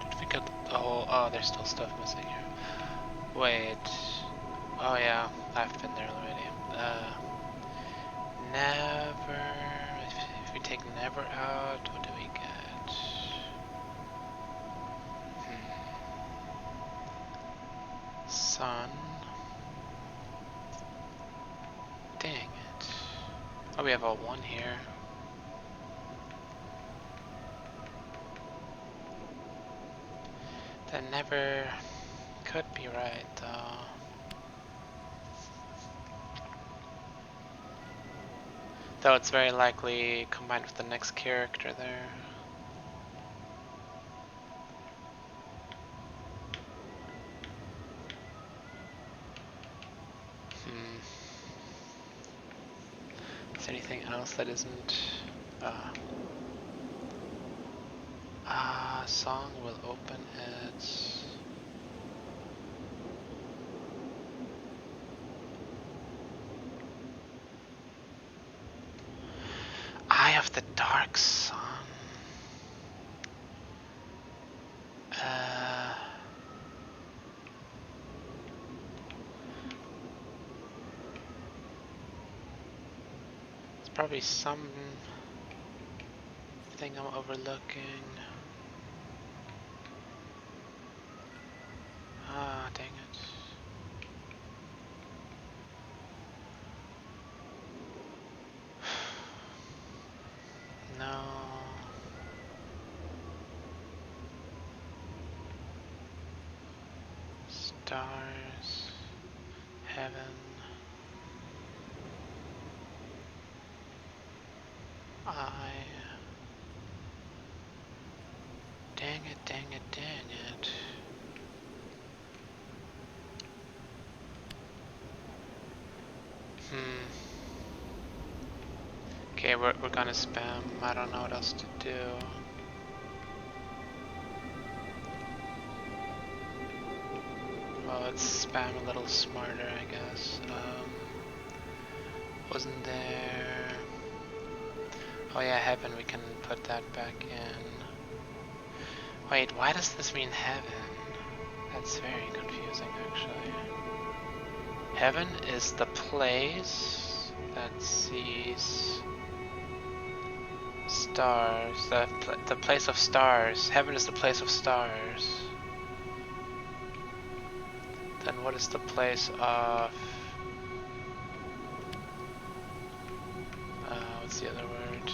Did we get the whole... Oh, there's still stuff missing here. Wait. Oh yeah, I've been there already. Never... If we take never out, what do we get? Sun. Dang it. Oh, we have a 1 here. That never could be right, though. Though it's very likely combined with the next character there. Is there anything else that isn't... song will open its... Eye of the Dark Sun. It's probably some thing I'm overlooking. Ah, dang it. No. Stars. Heaven. Dang it, dang it, dang it. Okay, we're gonna spam. I don't know what else to do. Well, let's spam a little smarter, I guess. Wasn't there... Oh yeah, heaven, we can put that back in. Wait, why does this mean heaven? That's very confusing, actually. Heaven is the place that sees stars. The place of stars. Heaven is the place of stars. Then what is the place of... what's the other word?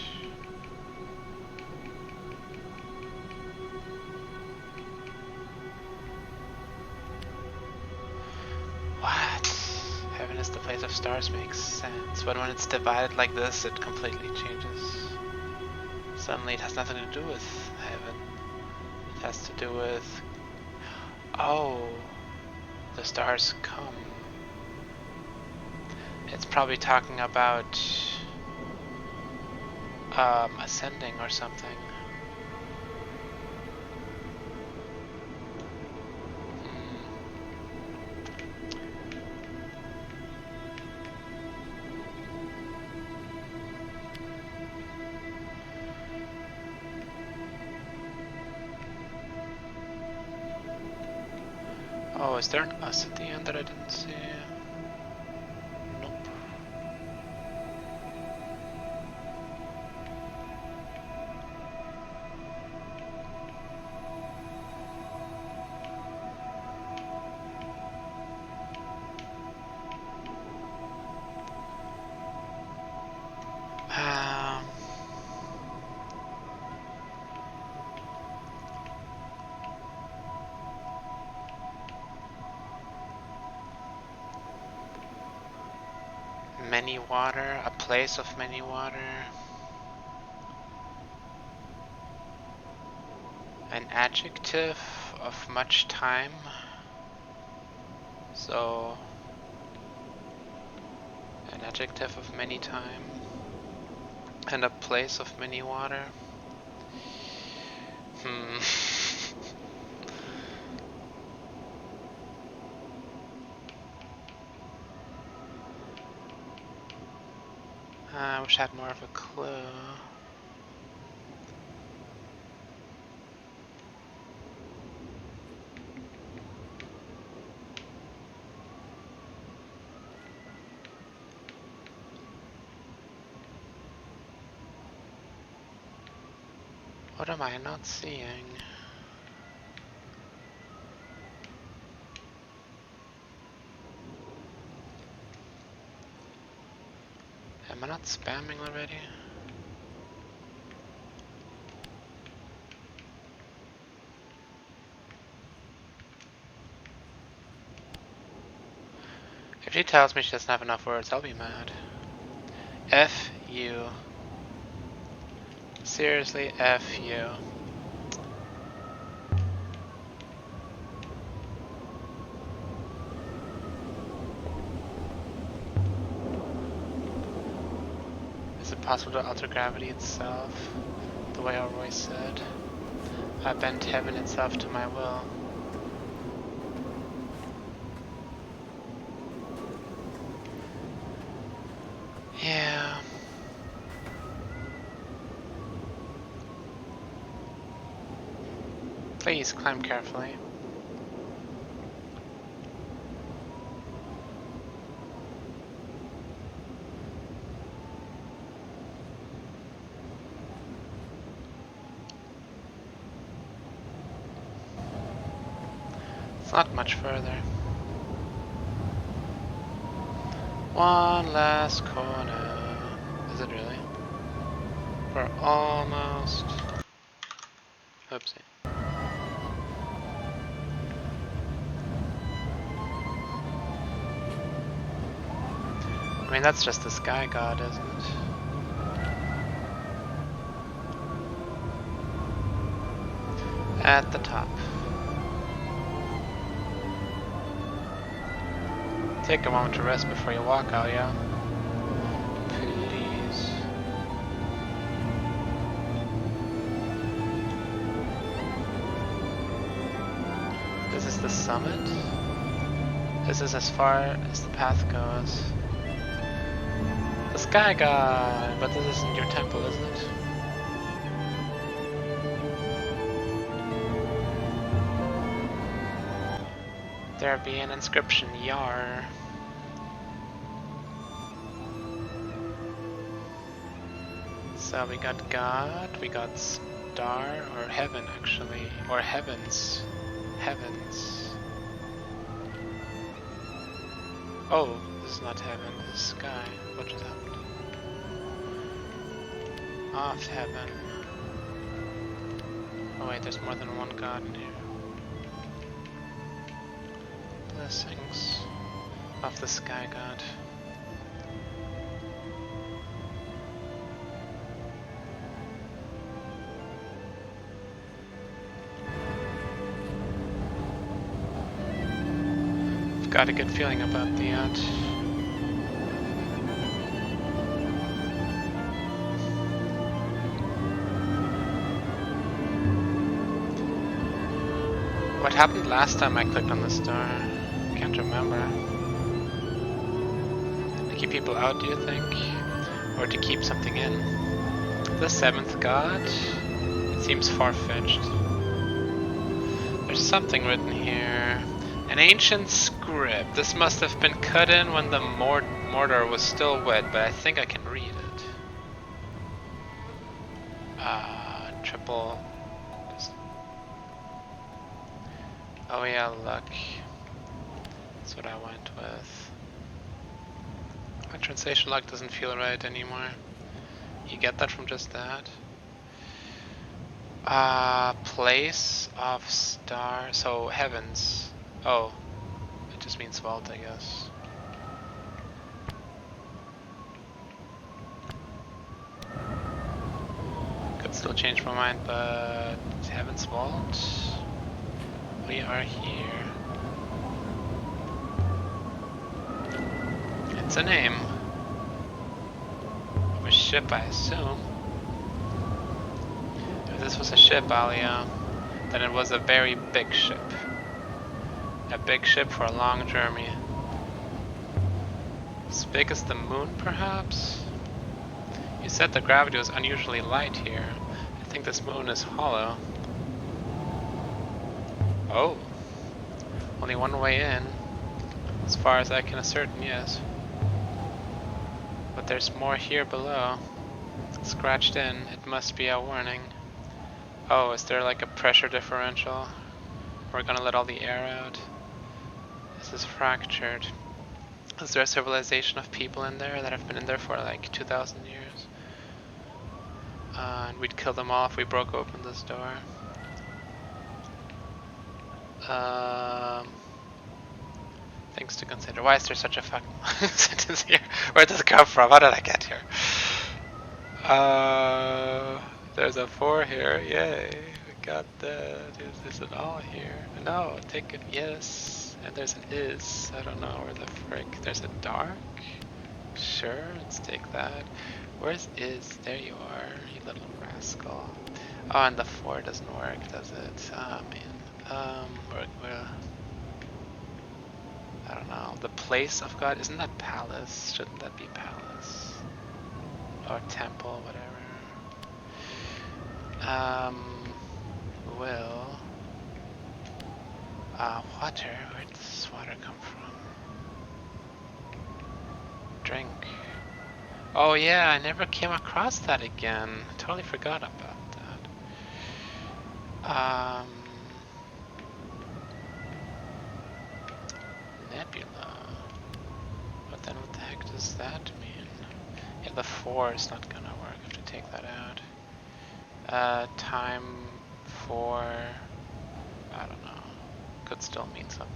What? Heaven is the place of stars makes sense, but when it's divided like this, it completely changes. Suddenly it has nothing to do with heaven. It has to do with, oh, the stars come. It's probably talking about ascending or something. Oh, is there an us at the end that I didn't see? Nope. Many water, a place of many water. An adjective of much time. So, an adjective of many time. And a place of many water. I wish I had more of a clue. What am I not seeing? Am I not spamming already? If she tells me she doesn't have enough words, I'll be mad. F you. Seriously, F you. Is it possible to alter gravity itself? The way our Roy said. I bent heaven itself to my will. Yeah. Please climb carefully. It's not much further. One last corner. Is it really? We're almost... Oopsie. I mean, that's just the sky god, isn't it? At the top. Take a moment to rest before you walk out, yeah? Please. This is the summit? This is as far as the path goes. The sky god! But this isn't your temple, isn't it? There be an inscription, Yar. So we got God, we got star, or heaven actually, or heavens. Heavens. Oh, this is not heaven, this is sky. What just happened? Off heaven. Oh wait, there's more than one God in here. Blessings of the sky god. got a good feeling about the end. What happened last time I clicked on this door? I can't remember. To keep people out, do you think? Or to keep something in? The seventh god? It seems far-fetched. There's something written here. An ancient script. This must have been cut in when the mortar was still wet, but I think I can read it. Triple. Oh yeah, luck. That's what I went with. My translation luck doesn't feel right anymore. You get that from just that? Place of star. So heavens. Oh, it just means vault, I guess. Could still change my mind, but heaven's vault. We are here. It's a name of a ship, I assume. If this was a ship, Alia, then it was a very big ship. A big ship for a long journey. As big as the moon, perhaps? You said the gravity was unusually light here. I think this moon is hollow. Oh. Only one way in. As far as I can ascertain, yes. But there's more here below. Scratched in. It must be a warning. Oh, is there like a pressure differential? We're gonna let all the air out. This is fractured. Is there a civilization of people in there that have been in there for like 2,000 years? And we'd kill them all if we broke open this door. Things to consider. Why is there such a fucking sentence here? Where does it come from? How did I get here? There's a 4 here. Yay. We got that. Is it all here? No, take it. Yes. And there's an is. I don't know where the frick. There's a dark. Sure, let's take that. Where's is? There you are, you little rascal. Oh, and the 4 doesn't work, does it? Oh, man. We're I don't know. The place of God, isn't that palace? Shouldn't that be palace? Or temple, whatever. Water. Where did this water come from? Drink. Oh yeah, I never came across that again. I totally forgot about that. Nebula. But then what the heck does that mean? Yeah, the 4 is not gonna work. I have to take that out. Time 4. I don't know. Could still mean something.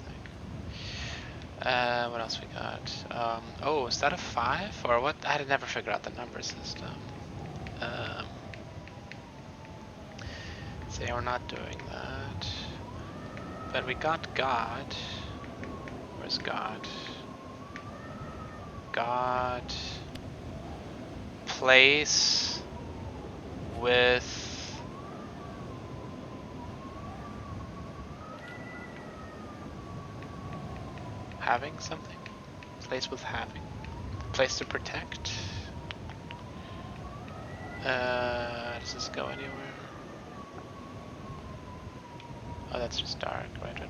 What else we got? Oh, is that a 5 or what? I had never figured out the number system. Say we're not doing that. But we got God. Where's God? God. Place with having something? Place with having. Place to protect. Does this go anywhere? Oh, that's just dark. Right.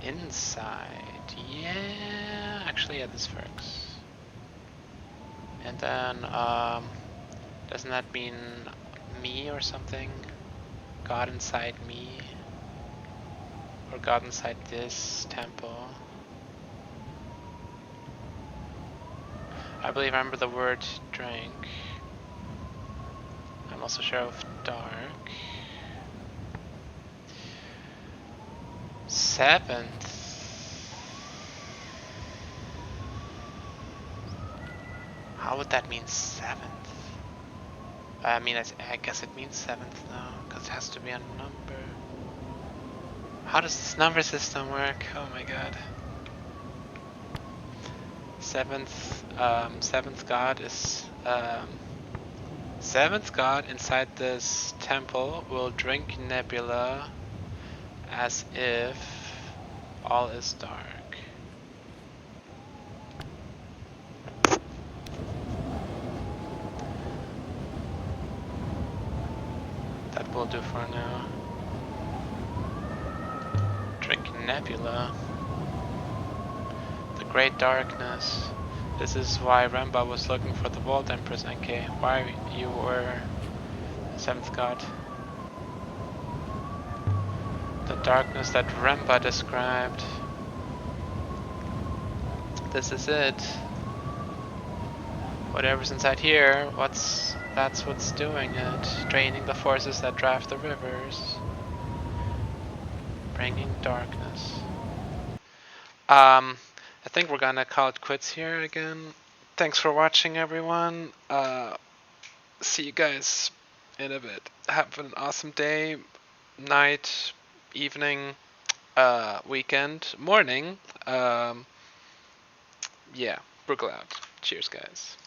Inside. Yeah. Actually, yeah, this works. And then, doesn't that mean me or something? God inside me? Or God inside this temple? I believe I remember the word drink. I'm also sure of dark. 7th. How would that mean 7th? I mean, I guess it means 7th now, because it has to be a number. How does this number system work? Oh my god. Seventh god is seventh god inside this temple will drink nebula as if all is dark. That will do for now. Drink nebula. The great darkness. This is why Remba was looking for the Vault Empress, NK. Why you were seventh god. The darkness that Remba described. This is it. Whatever's inside here, that's what's doing it. Draining the forces that drive the rivers. Bringing darkness. I think we're gonna call it quits here again. Thanks for watching, everyone. See you guys in a bit. Have an awesome day, night, evening, weekend, morning. Yeah, we're glad. Cheers, guys.